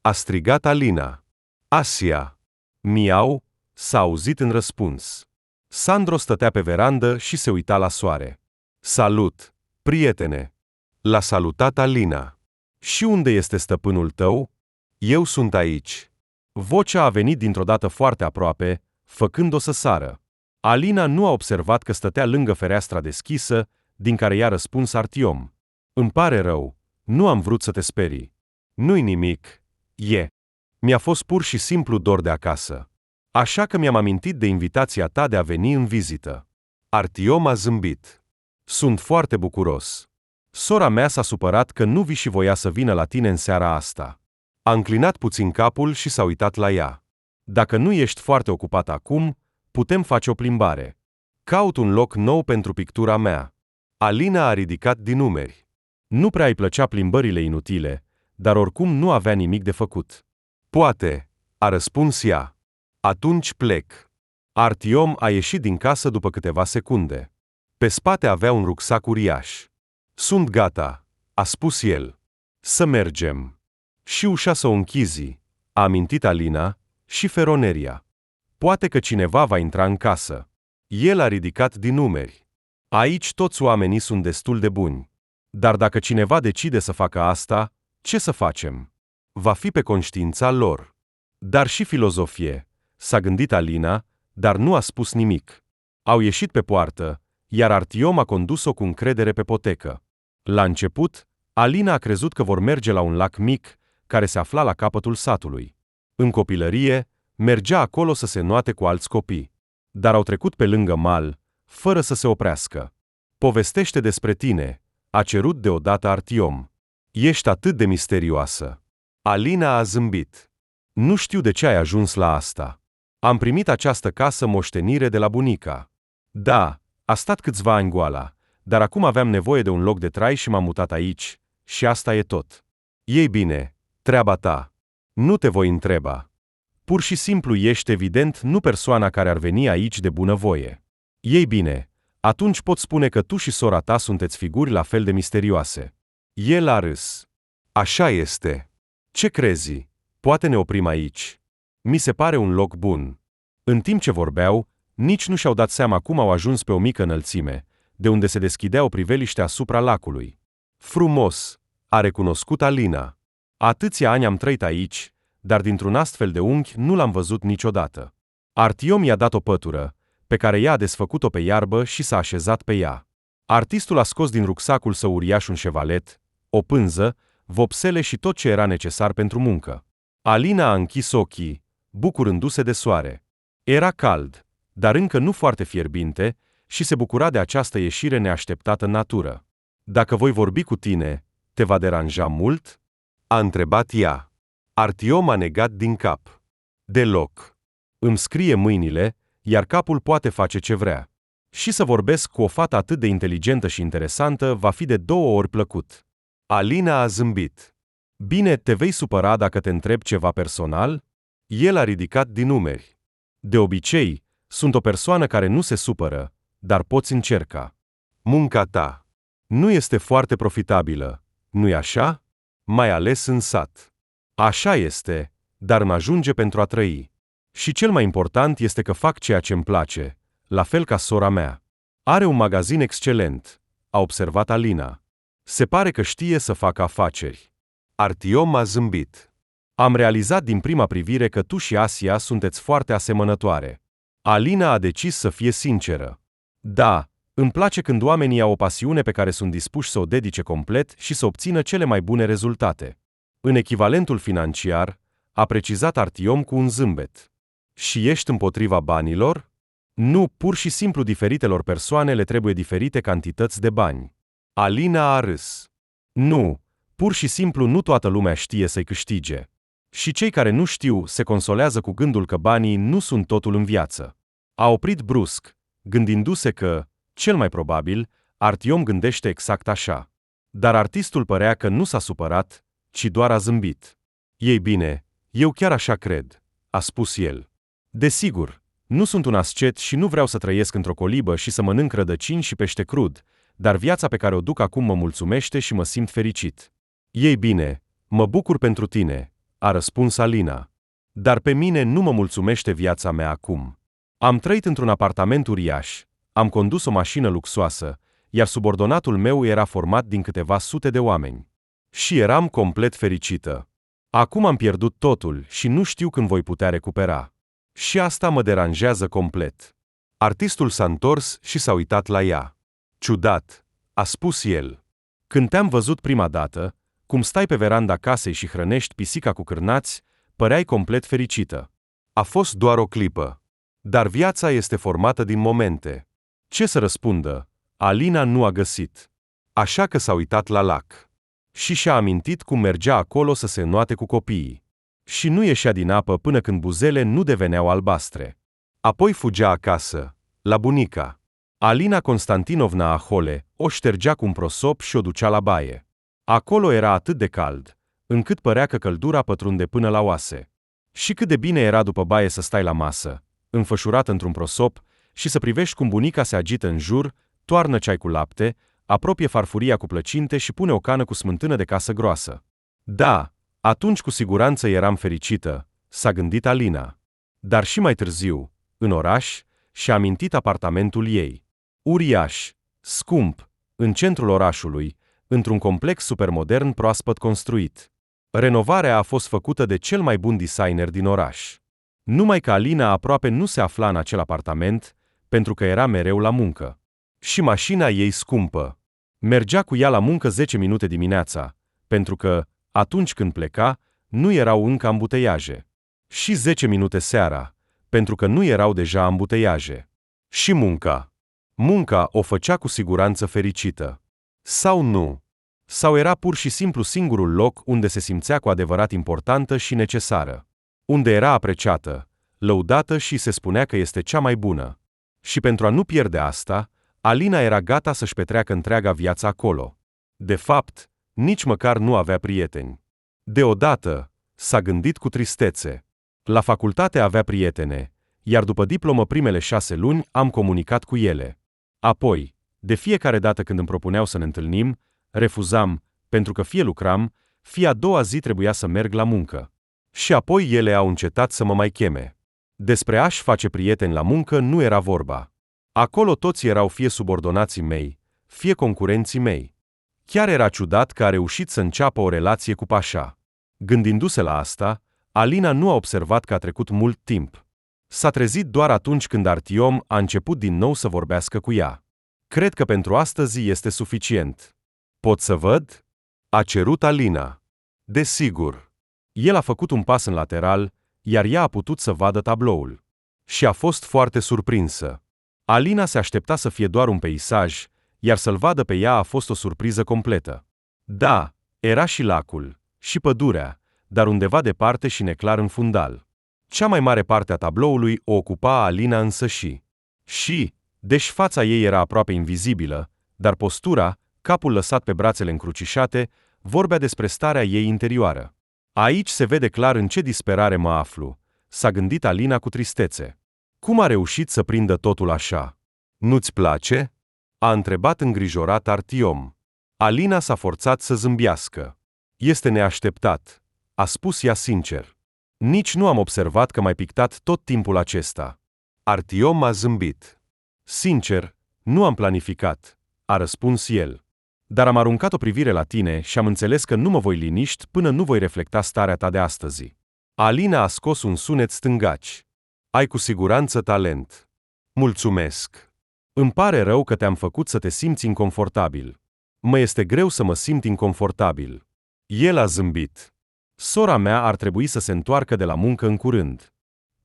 a strigat Alina. Asia. Miau, s-a auzit în răspuns. Sandro stătea pe verandă și se uita la soare. Salut, prietene! L-a salutat Alina. Și unde este stăpânul tău? Eu sunt aici. Vocea a venit dintr-o dată foarte aproape, făcând-o să sară. Alina nu a observat că stătea lângă fereastra deschisă, din care i-a răspuns Artiom. Îmi pare rău, nu am vrut să te sperii. Nu-i nimic. Mi-a fost pur și simplu dor de acasă. Așa că mi-am amintit de invitația ta de a veni în vizită. Artiom a zâmbit. Sunt foarte bucuros. Sora mea s-a supărat că nu vii și voia să vină la tine în seara asta. A înclinat puțin capul și s-a uitat la ea. Dacă nu ești foarte ocupat acum, putem face o plimbare. Caut un loc nou pentru pictura mea. Alina a ridicat din numeri. Nu prea îi plăcea plimbările inutile, dar oricum nu avea nimic de făcut. Poate, a răspuns ea. Atunci plec. Artiom a ieșit din casă după câteva secunde. Pe spate avea un rucsac uriaș. Sunt gata, a spus el. Să mergem. Și ușa să o închizi, a amintit Alina, și feroneria. Poate că cineva va intra în casă. El a ridicat din numeri. Aici toți oamenii sunt destul de buni. Dar dacă cineva decide să facă asta, ce să facem? Va fi pe conștiința lor. Dar și filozofie, s-a gândit Alina, dar nu a spus nimic. Au ieșit pe poartă, iar Artiom a condus-o cu încredere pe potecă. La început, Alina a crezut că vor merge la un lac mic, care se afla la capătul satului. În copilărie, mergea acolo să se înoate cu alți copii. Dar au trecut pe lângă mal, fără să se oprească. Povestește despre tine, a cerut deodată Artiom. Ești atât de misterioasă. Alina a zâmbit. Nu știu de ce ai ajuns la asta. Am primit această casă moștenire de la bunica. Da, a stat câțiva ani goala, dar acum aveam nevoie de un loc de trai și m-am mutat aici, și asta e tot. Ei bine, treaba ta. Nu te voi întreba. Pur și simplu ești evident nu persoana care ar veni aici de bunăvoie. Ei bine, atunci pot spune că tu și sora ta sunteți figuri la fel de misterioase. El a râs. Așa este. Ce crezi? Poate ne oprim aici. Mi se pare un loc bun. În timp ce vorbeau, nici nu și-au dat seama cum au ajuns pe o mică înălțime, de unde se deschidea o priveliște asupra lacului. Frumos, a recunoscut Alina. Atâția ani am trăit aici, dar dintr-un astfel de unghi nu l-am văzut niciodată. Artiom i-a dat o pătură, pe care ea a desfăcut-o pe iarbă și s-a așezat pe ea. Artistul a scos din rucsacul său uriaș un șevalet, o pânză, vopsele și tot ce era necesar pentru muncă. Alina a închis ochii, bucurându-se de soare. Era cald, dar încă nu foarte fierbinte, și se bucura de această ieșire neașteptată în natură. Dacă voi vorbi cu tine, te va deranja mult? A întrebat ea. Artiom a negat din cap. Deloc. Îmi scrie mâinile, iar capul poate face ce vrea. Și să vorbesc cu o fată atât de inteligentă și interesantă va fi de 2 ori plăcut. Alina a zâmbit. Bine, te vei supăra dacă te întreb ceva personal? El a ridicat din umeri. De obicei, sunt o persoană care nu se supără, dar poți încerca. Munca ta nu este foarte profitabilă, nu-i așa? Mai ales în sat. Așa este, dar îmi ajunge pentru a trăi. Și cel mai important este că fac ceea ce îmi place, la fel ca sora mea. Are un magazin excelent, a observat Alina. Se pare că știe să facă afaceri. Artiom a zâmbit. Am realizat din prima privire că tu și Asia sunteți foarte asemănătoare. Alina a decis să fie sinceră. Da, îmi place când oamenii au o pasiune pe care sunt dispuși să o dedice complet și să obțină cele mai bune rezultate. În echivalentul financiar, a precizat Artiom cu un zâmbet. Și ești împotriva banilor? Nu, pur și simplu diferitelor persoane le trebuie diferite cantități de bani. Alina a râs. Nu, pur și simplu nu toată lumea știe să-i câștige. Și cei care nu știu se consolează cu gândul că banii nu sunt totul în viață. A oprit brusc, gândindu-se că, cel mai probabil, Artiom gândește exact așa. Dar artistul părea că nu s-a supărat, ci doar a zâmbit. Ei bine, eu chiar așa cred, a spus el. Desigur, nu sunt un ascet și nu vreau să trăiesc într-o colibă și să mănânc rădăcini și pește crud, dar viața pe care o duc acum mă mulțumește și mă simt fericit. Ei bine, mă bucur pentru tine, a răspuns Alina. Dar pe mine nu mă mulțumește viața mea acum. Am trăit într-un apartament uriaș, am condus o mașină luxoasă, iar subordonatul meu era format din câteva sute de oameni. Și eram complet fericită. Acum am pierdut totul și nu știu când voi putea recupera. Și asta mă deranjează complet. Artistul s-a întors și s-a uitat la ea. Ciudat, a spus el. Când te-am văzut prima dată, cum stai pe veranda casei și hrănești pisica cu cârnați, păreai complet fericită. A fost doar o clipă. Dar viața este formată din momente. Ce să răspundă? Alina nu a găsit. Așa că s-a uitat la lac. Și și-a amintit cum mergea acolo să se înnoate cu copiii. Și nu ieșea din apă până când buzele nu deveneau albastre. Apoi fugea acasă, la bunica. Alina Constantinovna Ahole o ștergea cu un prosop și o ducea la baie. Acolo era atât de cald, încât părea că căldura pătrunde până la oase. Și cât de bine era după baie să stai la masă, înfășurat într-un prosop, și să privești cum bunica se agită în jur, toarnă ceai cu lapte, apropie farfuria cu plăcinte și pune o cană cu smântână de casă groasă. Da, atunci cu siguranță eram fericită, s-a gândit Alina. Dar și mai târziu, în oraș, și-a amintit apartamentul ei. Uriaș, scump, în centrul orașului, într-un complex supermodern proaspăt construit. Renovarea a fost făcută de cel mai bun designer din oraș. Numai că Alina aproape nu se afla în acel apartament, pentru că era mereu la muncă. Și mașina ei scumpă. Mergea cu ea la muncă 10 minute dimineața, pentru că, atunci când pleca, nu erau încă ambuteiaje. Și 10 minute seara, pentru că nu erau deja ambuteiaje. Și munca. Munca o făcea cu siguranță fericită. Sau nu? Sau era pur și simplu singurul loc unde se simțea cu adevărat importantă și necesară? unde era apreciată, lăudată și se spunea că este cea mai bună. Și pentru a nu pierde asta, Alina era gata să-și petreacă întreaga viață acolo. De fapt, nici măcar nu avea prieteni. Deodată, s-a gândit cu tristețe. La facultate avea prietene, iar după diplomă primele 6 luni am comunicat cu ele. Apoi, de fiecare dată când îmi propuneau să ne întâlnim, refuzam, pentru că fie lucram, fie a doua zi trebuia să merg la muncă. Și apoi ele au încetat să mă mai cheme. Despre a-și face prieteni la muncă nu era vorba. Acolo toți erau fie subordonații mei, fie concurenții mei. Chiar era ciudat că a reușit să înceapă o relație cu Pașa. Gândindu-se la asta, Alina nu a observat că a trecut mult timp. S-a trezit doar atunci când Artiom a început din nou să vorbească cu ea. Cred că pentru astăzi este suficient. Pot să văd? A cerut Alina. Desigur. El a făcut un pas în lateral, iar ea a putut să vadă tabloul. Și a fost foarte surprinsă. Alina se aștepta să fie doar un peisaj, iar să-l vadă pe ea a fost o surpriză completă. Da, era și lacul, și pădurea, dar undeva departe și neclar în fundal. Cea mai mare parte a tabloului o ocupa Alina însăși. Și, deși fața ei era aproape invizibilă, dar postura, capul lăsat pe brațele încrucișate, vorbea despre starea ei interioară. Aici se vede clar în ce disperare mă aflu, s-a gândit Alina cu tristețe. Cum a reușit să prindă totul așa? Nu-ți place? A întrebat îngrijorat Artiom. Alina s-a forțat să zâmbească. Este neașteptat, a spus ea sincer. Nici nu am observat că m-ai pictat tot timpul acesta. Artiom a zâmbit. Sincer, nu am planificat, a răspuns el. Dar am aruncat o privire la tine și am înțeles că nu mă voi liniști până nu voi reflecta starea ta de astăzi. Alina a scos un sunet stângaci. Ai cu siguranță talent. Mulțumesc. Îmi pare rău că te-am făcut să te simți inconfortabil. Mă este greu să mă simt inconfortabil. El a zâmbit. Sora mea ar trebui să se întoarcă de la muncă în curând.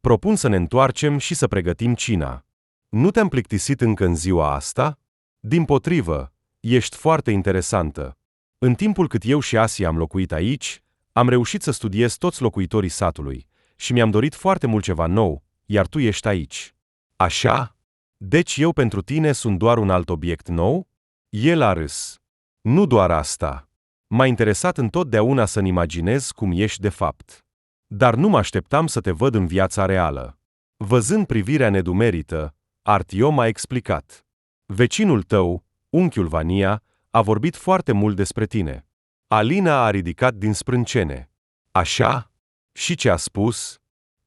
Propun să ne întoarcem și să pregătim cina. Nu te-am plictisit încă în ziua asta? Dimpotrivă, ești foarte interesantă. În timpul cât eu și Asia am locuit aici, am reușit să studiez toți locuitorii satului și mi-am dorit foarte mult ceva nou, iar tu ești aici. Așa? Deci eu pentru tine sunt doar un alt obiect nou? El a râs. Nu doar asta. M-a interesat întotdeauna să-mi imaginez cum ești de fapt. Dar nu mă așteptam să te văd în viața reală. Văzând privirea nedumerită, Artiom a explicat. Vecinul tău, unchiul Vania, a vorbit foarte mult despre tine. Alina a ridicat din sprâncene. Așa? Și ce a spus?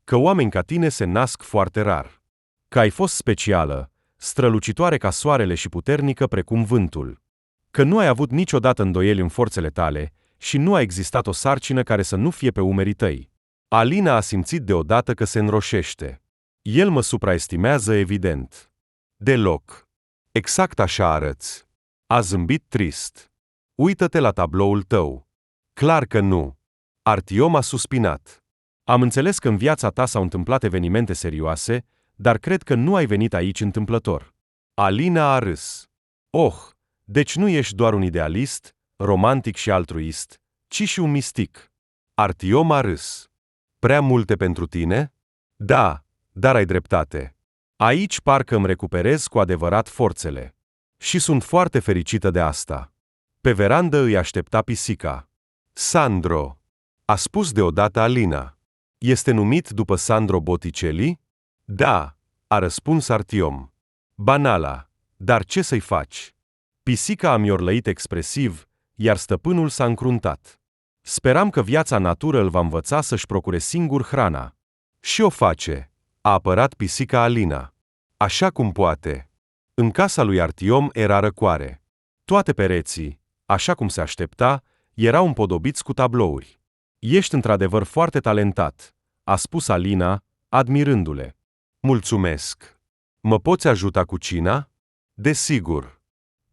Că oameni ca tine se nasc foarte rar. Că ai fost specială, strălucitoare ca soarele și puternică precum vântul. Că nu ai avut niciodată îndoieli în forțele tale și nu a existat o sarcină care să nu fie pe umerii tăi. Alina a simțit deodată că se înroșește. El mă supraestimează evident. Deloc. Exact așa arăți. A zâmbit trist. Uită-te la tabloul tău. Clar că nu. Artiom a suspinat. Am înțeles că în viața ta s-au întâmplat evenimente serioase, dar cred că nu ai venit aici întâmplător. Alina a râs. Oh, deci nu ești doar un idealist, romantic și altruist, ci și un mistic. Artiom a râs. Prea multe pentru tine? Da, dar ai dreptate. Aici parcă îmi recuperez cu adevărat forțele. Și sunt foarte fericită de asta. Pe verandă îi aștepta pisica. Sandro, a spus deodată Alina. Este numit după Sandro Botticelli? Da, a răspuns Artiom. Banala, dar ce să-i faci? Pisica a miorlăit expresiv, iar stăpânul s-a încruntat. Speram că viața natură îl va învăța să-și procure singur hrana. Și o face, a apărat pisica Alina. Așa cum poate. În casa lui Artiom era răcoare. Toate pereții, așa cum se aștepta, erau împodobiți cu tablouri. Ești într-adevăr foarte talentat, a spus Alina, admirându-le. Mulțumesc. Mă poți ajuta cu cina? Desigur.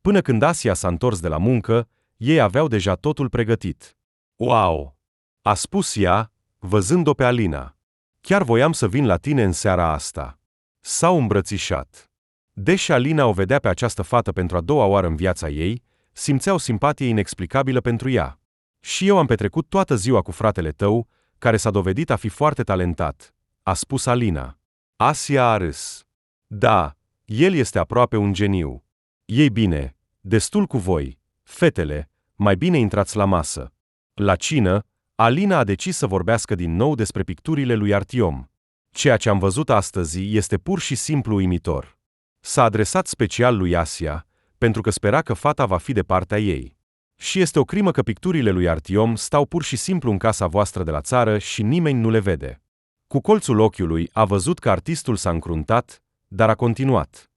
Până când Asia s-a întors de la muncă, ei aveau deja totul pregătit. Wow! A spus ea, văzând-o pe Alina. Chiar voiam să vin la tine în seara asta. S-au îmbrățișat. Deși Alina o vedea pe această fată pentru a doua oară în viața ei, simțea o simpatie inexplicabilă pentru ea. Și eu am petrecut toată ziua cu fratele tău, care s-a dovedit a fi foarte talentat, a spus Alina. Asia a râs. Da, el este aproape un geniu. Ei bine, destul cu voi, fetele, mai bine intrați la masă. La cină, Alina a decis să vorbească din nou despre picturile lui Artiom. Ceea ce am văzut astăzi este pur și simplu uimitor. S-a adresat special lui Asia, pentru că spera că fata va fi de partea ei. Și este o crimă că picturile lui Artiom stau pur și simplu în casa voastră de la țară și nimeni nu le vede. Cu colțul ochiului a văzut că artistul s-a încruntat, dar a continuat.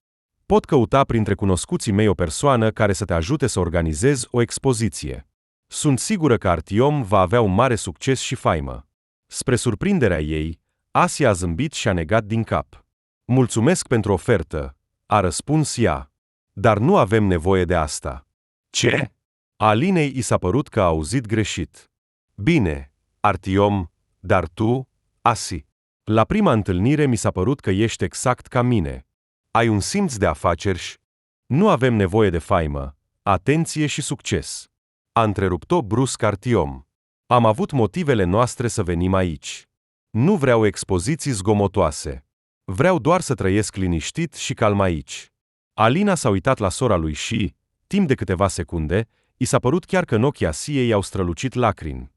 Pot căuta printre cunoscuții mei o persoană care să te ajute să organizezi o expoziție. Sunt sigură că Artiom va avea un mare succes și faimă. Spre surprinderea ei, Asia a zâmbit și a negat din cap. Mulțumesc pentru ofertă, a răspuns ea. Dar nu avem nevoie de asta. Ce? Alinei i s-a părut că a auzit greșit. Bine, Artiom, dar tu, Asi. La prima întâlnire mi s-a părut că ești exact ca mine. Ai un simț de afaceri și... Nu avem nevoie de faimă, atenție și succes. A întrerupt-o brusc Artiom. Am avut motivele noastre să venim aici. Nu vreau expoziții zgomotoase. Vreau doar să trăiesc liniștit și calm aici. Alina s-a uitat la sora lui și, timp de câteva secunde, i s-a părut chiar că în ochii Asiei au strălucit lacrimi.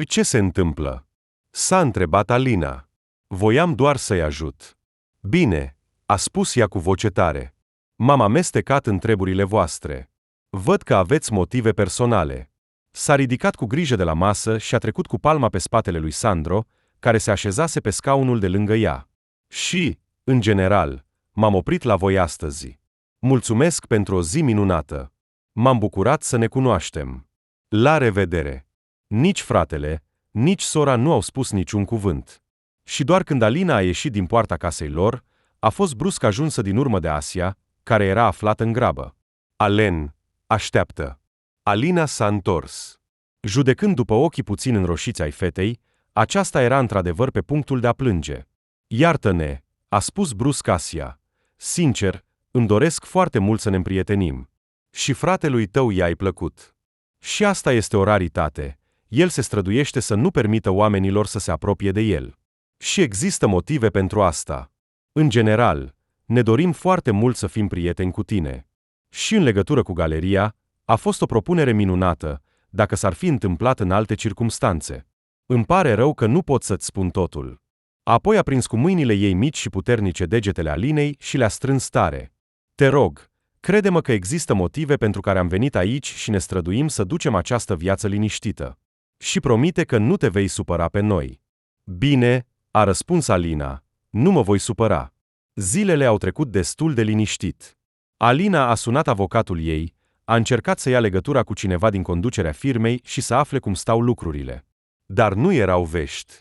Ce se întâmplă? S-a întrebat Alina. Voiam doar să-i ajut. Bine, a spus ea cu voce tare. M-am amestecat în treburile voastre. Văd că aveți motive personale. S-a ridicat cu grijă de la masă și a trecut cu palma pe spatele lui Sandro, care se așezase pe scaunul de lângă ea. Și, în general, m-am oprit la voi astăzi. Mulțumesc pentru o zi minunată. M-am bucurat să ne cunoaștem. La revedere! Nici fratele, nici sora nu au spus niciun cuvânt. Și doar când Alina a ieșit din poarta casei lor, a fost brusc ajunsă din urmă de Asia, care era aflată în grabă. Alen, așteaptă! Alina s-a întors. Judecând după ochii puțin înroșiți ai fetei, aceasta era într-adevăr pe punctul de a plânge. Iartă-ne, a spus brusc Asia. Sincer, îmi doresc foarte mult să ne împrietenim. Și fratelui tău i-ai plăcut. Și asta este o raritate. El se străduiește să nu permită oamenilor să se apropie de el. Și există motive pentru asta. În general, ne dorim foarte mult să fim prieteni cu tine. Și în legătură cu galeria, a fost o propunere minunată, dacă s-ar fi întâmplat în alte circumstanțe. Îmi pare rău că nu pot să-ți spun totul. Apoi a prins cu mâinile ei mici și puternice degetele Alinei și le-a strâns tare. Te rog, crede-mă că există motive pentru care am venit aici și ne străduim să ducem această viață liniștită. Și promite că nu te vei supăra pe noi. Bine, a răspuns Alina, nu mă voi supăra. Zilele au trecut destul de liniștit. Alina a sunat avocatul ei, a încercat să ia legătura cu cineva din conducerea firmei și să afle cum stau lucrurile. Dar nu erau vești.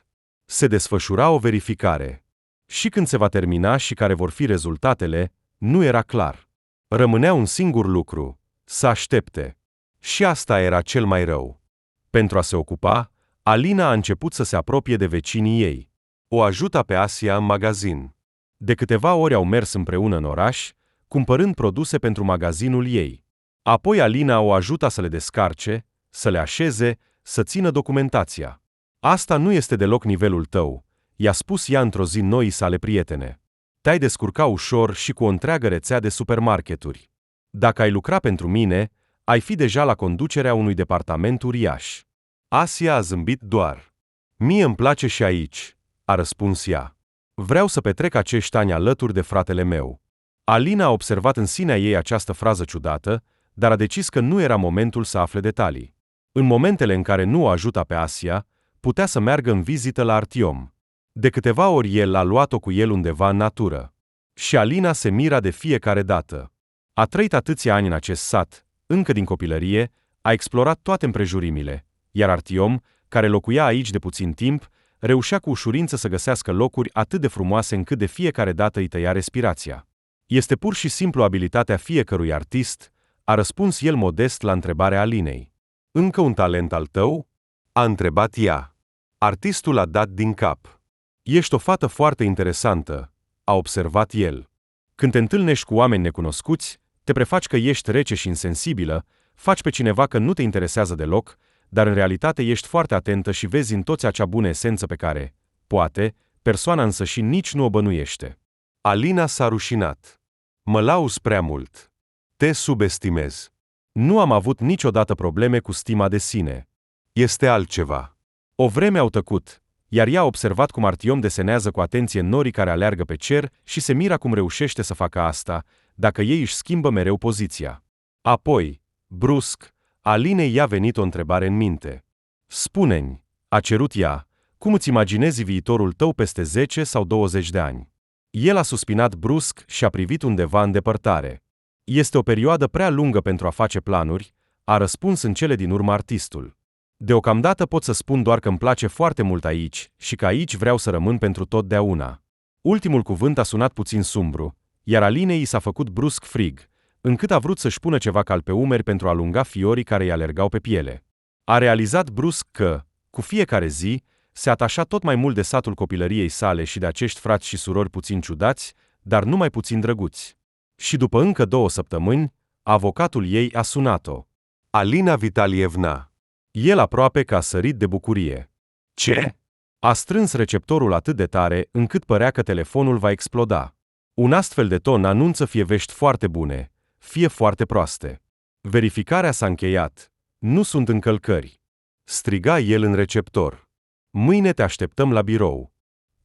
Se desfășura o verificare. Și când se va termina și care vor fi rezultatele, nu era clar. Rămânea un singur lucru, să aștepte. Și asta era cel mai rău. Pentru a se ocupa, Alina a început să se apropie de vecinii ei. O ajuta pe Asia în magazin. De câteva ori au mers împreună în oraș, cumpărând produse pentru magazinul ei. Apoi Alina o ajuta să le descarce, să le așeze, să țină documentația. Asta nu este deloc nivelul tău, i-a spus ea într-o zi noii sale prietene. Te-ai descurca ușor și cu o întreagă rețea de supermarketuri. Dacă ai lucra pentru mine, ai fi deja la conducerea unui departament uriaș. Asia a zâmbit doar. Mie îmi place și aici, a răspuns ea. Vreau să petrec acești ani alături de fratele meu. Alina a observat în sinea ei această frază ciudată, dar a decis că nu era momentul să afle detalii. În momentele în care nu o ajuta pe Asia, putea să meargă în vizită la Artiom. De câteva ori el a luat-o cu el undeva în natură. Și Alina se mira de fiecare dată. A trăit atâția ani în acest sat, încă din copilărie, a explorat toate împrejurimile, iar Artiom, care locuia aici de puțin timp, reușea cu ușurință să găsească locuri atât de frumoase încât de fiecare dată îi tăia respirația. Este pur și simplu abilitatea fiecărui artist, a răspuns el modest la întrebarea Alinei. Încă un talent al tău? A întrebat ea. Artistul a dat din cap. Ești o fată foarte interesantă, a observat el. Când te întâlnești cu oameni necunoscuți, te prefaci că ești rece și insensibilă, faci pe cineva că nu te interesează deloc, dar în realitate ești foarte atentă și vezi în toți acea bună esență pe care, poate, persoana însăși nici nu o bănuiește. Alina s-a rușinat. Mă lauzi prea mult. Te subestimez. Nu am avut niciodată probleme cu stima de sine. Este altceva. O vreme au tăcut, iar ea a observat cum Artiom desenează cu atenție norii care aleargă pe cer și se mira cum reușește să facă asta, dacă ei își schimbă mereu poziția. Apoi, brusc, Alinei i-a venit o întrebare în minte. Spune-mi, a cerut ea, cum îți imaginezi viitorul tău peste 10 sau 20 de ani? El a suspinat brusc și a privit undeva în depărtare. Este o perioadă prea lungă pentru a face planuri, a răspuns în cele din urmă artistul. Deocamdată pot să spun doar că îmi place foarte mult aici și că aici vreau să rămân pentru totdeauna. Ultimul cuvânt a sunat puțin sumbru, iar Alinei i s-a făcut brusc frig, încât a vrut să-și pună ceva cald pe umeri pentru a alunga fiorii care îi alergau pe piele. A realizat brusc că, cu fiecare zi, se atașa tot mai mult de satul copilăriei sale și de acești frați și surori puțin ciudați, dar nu mai puțin drăguți. Și după încă 2 săptămâni, avocatul ei a sunat-o. Alina Vitalievna. El aproape că a sărit de bucurie. Ce? A strâns receptorul atât de tare încât părea că telefonul va exploda. Un astfel de ton anunță fie vești foarte bune, fie foarte proaste. Verificarea s-a încheiat. Nu sunt încălcări. Striga el în receptor. Mâine te așteptăm la birou.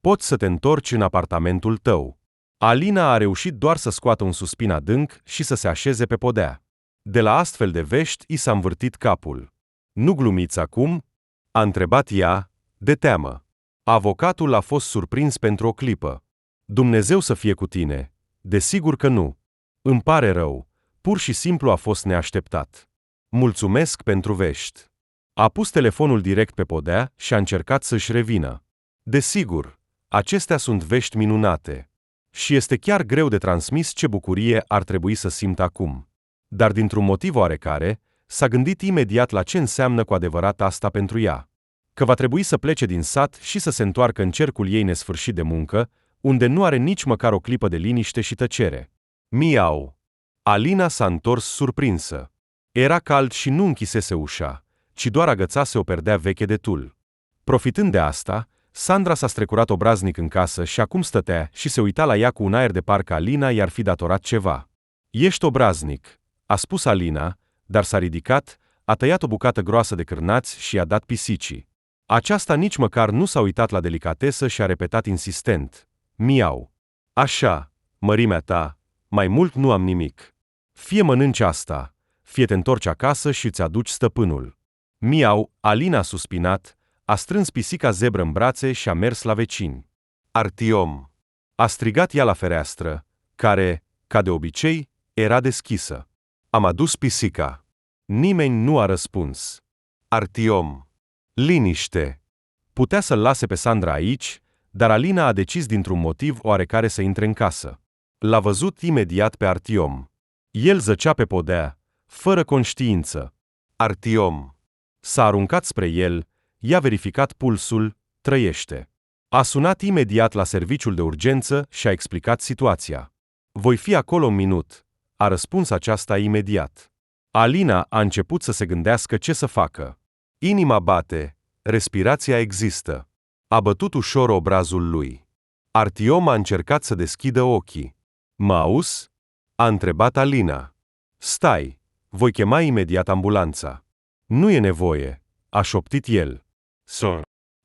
Poți să te întorci în apartamentul tău. Alina a reușit doar să scoată un suspin adânc și să se așeze pe podea. De la astfel de vești i s-a învârtit capul. Nu glumiți acum? A întrebat ea, de teamă. Avocatul a fost surprins pentru o clipă. Dumnezeu să fie cu tine. Desigur că nu. Îmi pare rău. Pur și simplu a fost neașteptat. Mulțumesc pentru vești. A pus telefonul direct pe podea și a încercat să-și revină. Desigur, acestea sunt vești minunate. Și este chiar greu de transmis ce bucurie ar trebui să simt acum. Dar dintr-un motiv oarecare, s-a gândit imediat la ce înseamnă cu adevărat asta pentru ea. Că va trebui să plece din sat și să se întoarcă în cercul ei nesfârșit de muncă, unde nu are nici măcar o clipă de liniște și tăcere. Miau! Alina s-a întors surprinsă. Era cald și nu închisese ușa, ci doar agățase o perdea veche de tul. Profitând de asta, Sandra s-a strecurat obraznic în casă și acum stătea și se uita la ea cu un aer de parcă Alina i-ar fi datorat ceva. Ești obraznic, a spus Alina, dar s-a ridicat, a tăiat o bucată groasă de cârnați și i-a dat pisicii. Aceasta nici măcar nu s-a uitat la delicatesă și a repetat insistent. Miau. Așa, mărimea ta, mai mult nu am nimic. Fie mănânci asta, fie te întorci acasă și îți aduci stăpânul. Miau, Alina a suspinat, a strâns pisica zebră în brațe și a mers la vecini. Artiom. A strigat ea la fereastră, care, ca de obicei, era deschisă. Am adus pisica. Nimeni nu a răspuns. Artiom. Liniște. Putea să-l lase pe Sandra aici, dar Alina a decis dintr-un motiv oarecare să intre în casă. L-a văzut imediat pe Artiom. El zăcea pe podea, fără conștiință. Artiom. S-a aruncat spre el, i-a verificat pulsul, trăiește. A sunat imediat la serviciul de urgență și a explicat situația. Voi fi acolo un minut, a răspuns aceasta imediat. Alina a început să se gândească ce să facă. Inima bate, respirația există. A bătut ușor obrazul lui. Artiom a încercat să deschidă ochii. Mă auzi? A întrebat Alina. Stai, voi chema imediat ambulanța. Nu e nevoie, a șoptit el.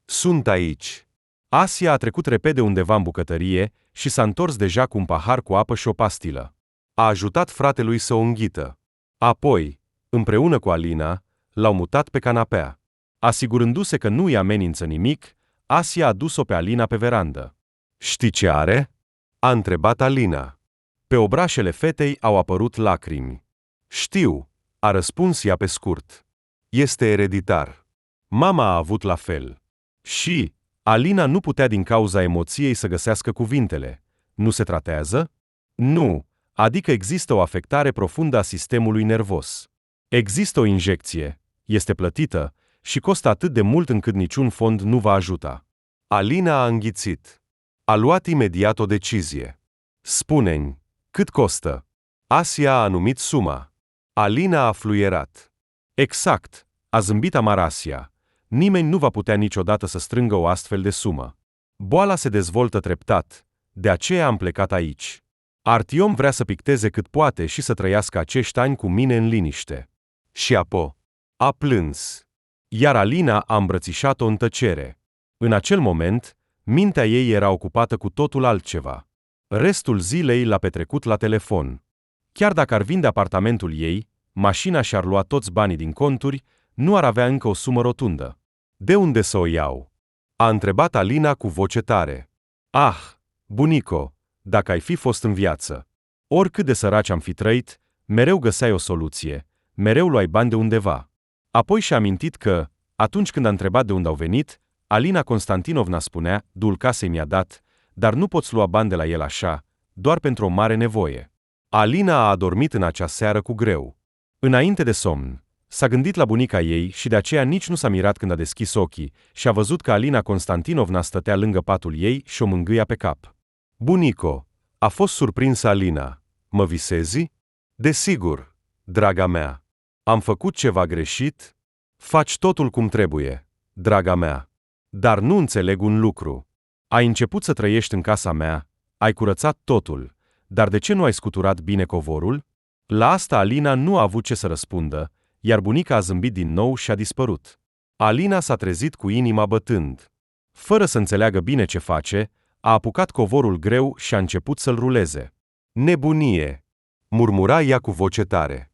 Sunt aici. Asia a trecut repede undeva în bucătărie și s-a întors deja cu un pahar cu apă și o pastilă. A ajutat fratelui să o înghită. Apoi, împreună cu Alina, l-au mutat pe canapea. Asigurându-se că nu îi amenință nimic, Asia a dus-o pe Alina pe verandă. Știi ce are? A întrebat Alina. Pe obrașele fetei au apărut lacrimi. Știu, a răspuns ea pe scurt. Este ereditar. Mama a avut la fel. Și Alina nu putea din cauza emoției să găsească cuvintele. Nu se tratează? Nu, adică există o afectare profundă a sistemului nervos. Există o injecție, este plătită și costă atât de mult încât niciun fond nu va ajuta. Alina a înghițit. A luat imediat o decizie. Spune-mi, cât costă? Asia a anumit suma. Alina a fluierat. Exact, A zâmbit amar Asia. Nimeni nu va putea niciodată să strângă o astfel de sumă. Boala se dezvoltă treptat, de aceea am plecat aici. Artiom vrea să picteze cât poate și să trăiască acești ani cu mine în liniște. Și apoi a plâns. Iar Alina a îmbrățișat-o în tăcere. În acel moment, mintea ei era ocupată cu totul altceva. Restul zilei l-a petrecut la telefon. Chiar dacă ar vinde apartamentul ei, mașina și-ar lua toți banii din conturi, nu ar avea încă o sumă rotundă. De unde să o iau? A întrebat Alina cu voce tare. Ah, bunico, dacă ai fi fost în viață. Oricât de săraci am fi trăit, mereu găseai o soluție, mereu luai bani de undeva. Apoi și-a amintit că, atunci când a întrebat de unde au venit, Alina Constantinovna spunea, dul casei mi-a dat, dar nu poți lua bani de la el așa, doar pentru o mare nevoie. Alina a adormit în acea seară cu greu. Înainte de somn, s-a gândit la bunica ei și de aceea nici nu s-a mirat când a deschis ochii și a văzut că Alina Constantinovna stătea lângă patul ei și o mângâia pe cap. Bunico, a fost surprinsă Alina. Mă visezi? Desigur, draga mea. Am făcut ceva greșit? Faci totul cum trebuie, draga mea. Dar nu înțeleg un lucru. Ai început să trăiești în casa mea, ai curățat totul, dar de ce nu ai scuturat bine covorul? La asta Alina nu a avut ce să răspundă, iar bunica a zâmbit din nou și a dispărut. Alina s-a trezit cu inima bătând. Fără să înțeleagă bine ce face, a apucat covorul greu și a început să-l ruleze. Nebunie! Murmura ea cu voce tare.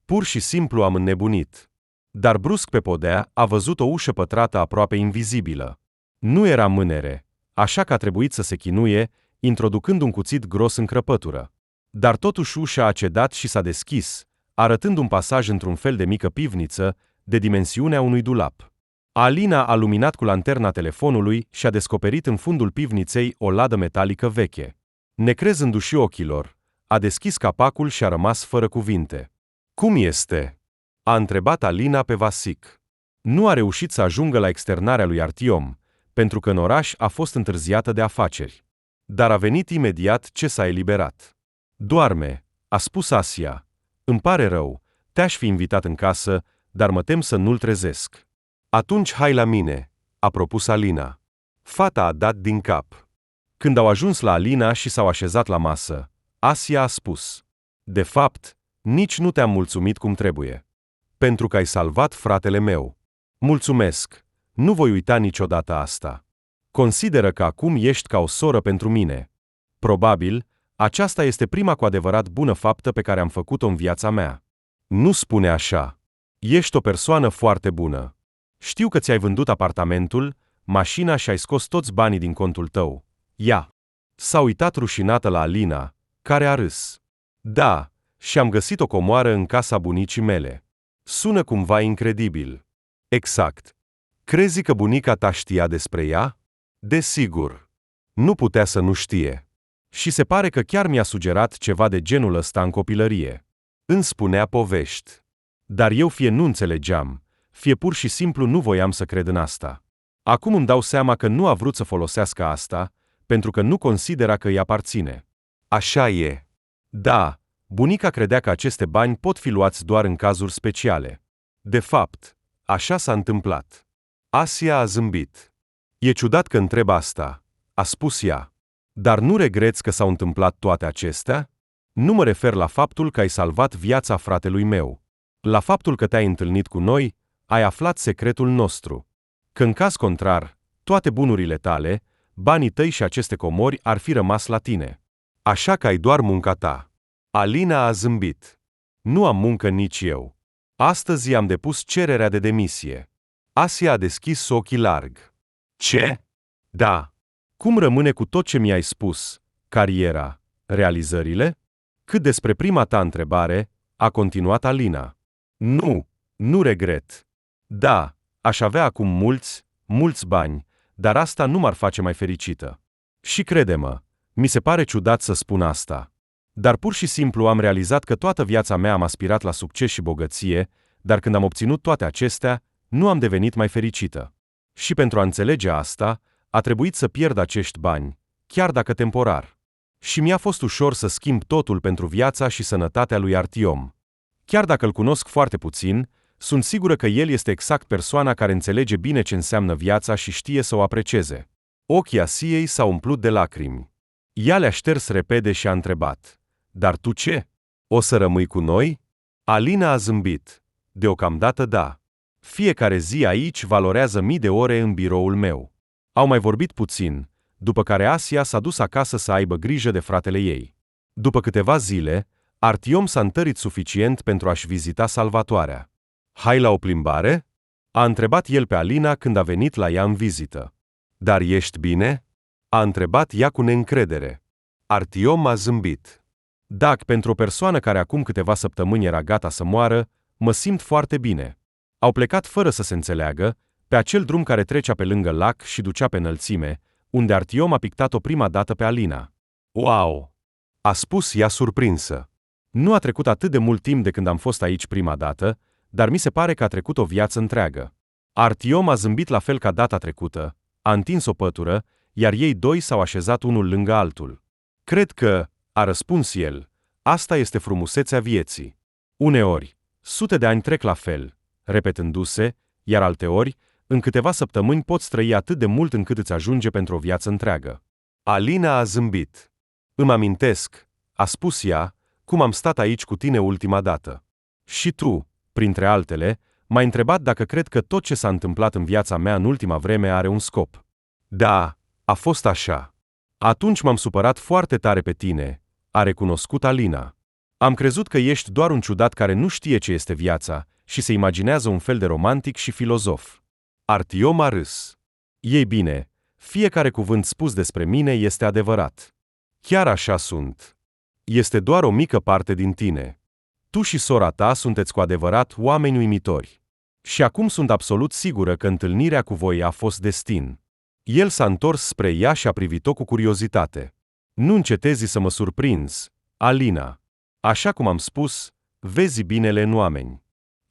Pur și simplu am înnebunit. Dar brusc pe podea a văzut o ușă pătrată aproape invizibilă. Nu era mânere, așa că a trebuit să se chinuie, introducând un cuțit gros în crăpătură. Dar totuși ușa a cedat și s-a deschis, arătând un pasaj într-un fel de mică pivniță, de dimensiunea unui dulap. Alina a luminat cu lanterna telefonului și a descoperit în fundul pivniței o ladă metalică veche. Necrezându-și ochilor, a deschis capacul și a rămas fără cuvinte. Cum este? A întrebat Alina pe Vasic. Nu a reușit să ajungă la externarea lui Artiom, pentru că în oraș a fost întârziată de afaceri. Dar a venit imediat ce s-a eliberat. Doarme, a spus Asia. Îmi pare rău, te-aș fi invitat în casă, dar mă tem să nu-l trezesc. Atunci hai la mine, a propus Alina. Fata a dat din cap. Când au ajuns la Alina și s-au așezat la masă, Asia a spus. De fapt, nici nu te-am mulțumit cum trebuie. Pentru că ai salvat fratele meu. Mulțumesc, nu voi uita niciodată asta. Consideră că acum ești ca o soră pentru mine. Probabil, aceasta este prima cu adevărat bună faptă pe care am făcut-o în viața mea. Nu spune așa. Ești o persoană foarte bună. Știu că ți-ai vândut apartamentul, mașina și ai scos toți banii din contul tău. Ia! S-a uitat rușinată la Alina, care a râs. Da, și am găsit o comoară în casa bunicii mele. Sună cumva incredibil. Exact. Crezi că bunica ta știa despre ea? Desigur. Nu putea să nu știe. Și se pare că chiar mi-a sugerat ceva de genul ăsta în copilărie. Îmi spunea povești. Dar eu fie nu înțelegeam, fie pur și simplu nu voiam să cred în asta. Acum îmi dau seama că nu a vrut să folosească asta, pentru că nu considera că îi aparține. Așa e. Da, bunica credea că aceste bani pot fi luați doar în cazuri speciale. De fapt, așa s-a întâmplat. Asia a zâmbit. E ciudat că întreb asta, a spus ea. Dar nu regreți că s-au întâmplat toate acestea? Nu mă refer la faptul că ai salvat viața fratelui meu. La faptul că te-ai întâlnit cu noi, ai aflat secretul nostru. Că în caz contrar, toate bunurile tale, banii tăi și aceste comori ar fi rămas la tine. Așa că ai doar munca ta. Alina a zâmbit. Nu am muncă nici eu. Astăzi am depus cererea de demisie. Asia a deschis ochii larg. Ce? Da. Cum rămâne cu tot ce mi-ai spus? Cariera, realizările? Cât despre prima ta întrebare, a continuat Alina. Nu regret. Da, aș avea acum mulți bani, dar asta nu m-ar face mai fericită. Și crede-mă, mi se pare ciudat să spun asta. Dar pur și simplu am realizat că toată viața mea am aspirat la succes și bogăție, dar când am obținut toate acestea, nu am devenit mai fericită. Și pentru a înțelege asta, a trebuit să pierd acești bani, chiar dacă temporar. Și mi-a fost ușor să schimb totul pentru viața și sănătatea lui Artiom. Chiar dacă îl cunosc foarte puțin, Sunt sigură că el este exact persoana care înțelege bine ce înseamnă viața și știe să o aprecieze. Ochii Asiei s-au umplut de lacrimi. Ea le-a șters repede și a întrebat: Dar tu ce? O să rămâi cu noi? Alina a zâmbit. Deocamdată da. Fiecare zi aici valorează mii de ore în biroul meu. Au mai vorbit puțin, după care Asia s-a dus acasă să aibă grijă de fratele ei. După câteva zile, Artiom s-a întărit suficient pentru a-și vizita salvatoarea. Hai la o plimbare? A întrebat el pe Alina când a venit la ea în vizită. Dar ești bine? A întrebat ea cu neîncredere. Artiom a zâmbit. Dacă pentru o persoană care acum câteva săptămâni era gata să moară, mă simt foarte bine. Au plecat fără să se înțeleagă, pe acel drum care trecea pe lângă lac și ducea pe înălțime, unde Artiom a pictat-o prima dată pe Alina. Wow! A spus ea surprinsă. Nu a trecut atât de mult timp de când am fost aici prima dată, dar mi se pare că a trecut o viață întreagă. Artiom a zâmbit la fel ca data trecută, a întins o pătură, iar ei doi s-au așezat unul lângă altul. Cred că, a răspuns el, asta este frumusețea vieții. Uneori, sute de ani trec la fel, repetându-se, iar alteori, în câteva săptămâni poți trăi atât de mult încât îți ajunge pentru o viață întreagă. Alina a zâmbit. Îmi amintesc, a spus ea, cum am stat aici cu tine ultima dată. Și tu, printre altele, m-ai întrebat dacă cred că tot ce s-a întâmplat în viața mea în ultima vreme are un scop. Da, a fost așa. Atunci m-am supărat foarte tare pe tine, a recunoscut Alina. Am crezut că ești doar un ciudat care nu știe ce este viața și se imaginează un fel de romantic și filozof. Artiom a râs. Ei bine, fiecare cuvânt spus despre mine este adevărat. Chiar așa sunt. Este doar o mică parte din tine. Tu și sora ta sunteți cu adevărat oameni uimitori. Și acum sunt absolut sigură că întâlnirea cu voi a fost destin. El s-a întors spre ea și a privit-o cu curiozitate. Nu încetezi să mă surprinzi, Alina. Așa cum am spus, vezi binele în oameni.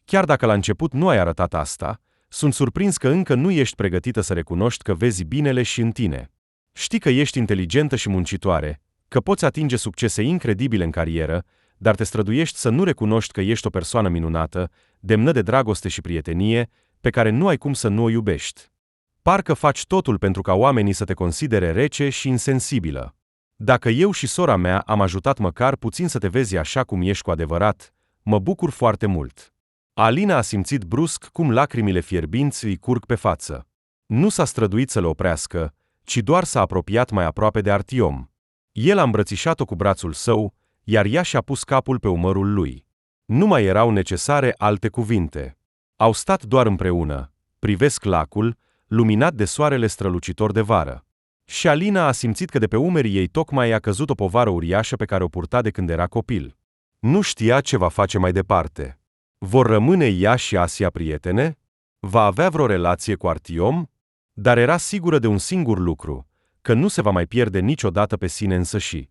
Chiar dacă la început nu ai arătat asta, sunt surprins că încă nu ești pregătită să recunoști că vezi binele și în tine. Știi că ești inteligentă și muncitoare, că poți atinge succese incredibile în carieră, dar te străduiești să nu recunoști că ești o persoană minunată, demnă de dragoste și prietenie, pe care nu ai cum să nu o iubești. Parcă faci totul pentru ca oamenii să te considere rece și insensibilă. Dacă eu și sora mea am ajutat măcar puțin să te vezi așa cum ești cu adevărat, mă bucur foarte mult. Alina a simțit brusc cum lacrimile fierbinți îi curg pe față. Nu s-a străduit să le oprească, ci doar s-a apropiat mai aproape de Artiom. El a îmbrățișat-o cu brațul său, iar ea și-a pus capul pe umărul lui. Nu mai erau necesare alte cuvinte. Au stat doar împreună, privesc lacul, luminat de soarele strălucitor de vară. Și Alina a simțit că de pe umerii ei tocmai i-a căzut o povară uriașă pe care o purta de când era copil. Nu știa ce va face mai departe. Vor rămâne ea și Asia prietene? Va avea vreo relație cu Artiom? Dar era sigură de un singur lucru, că nu se va mai pierde niciodată pe sine însăși.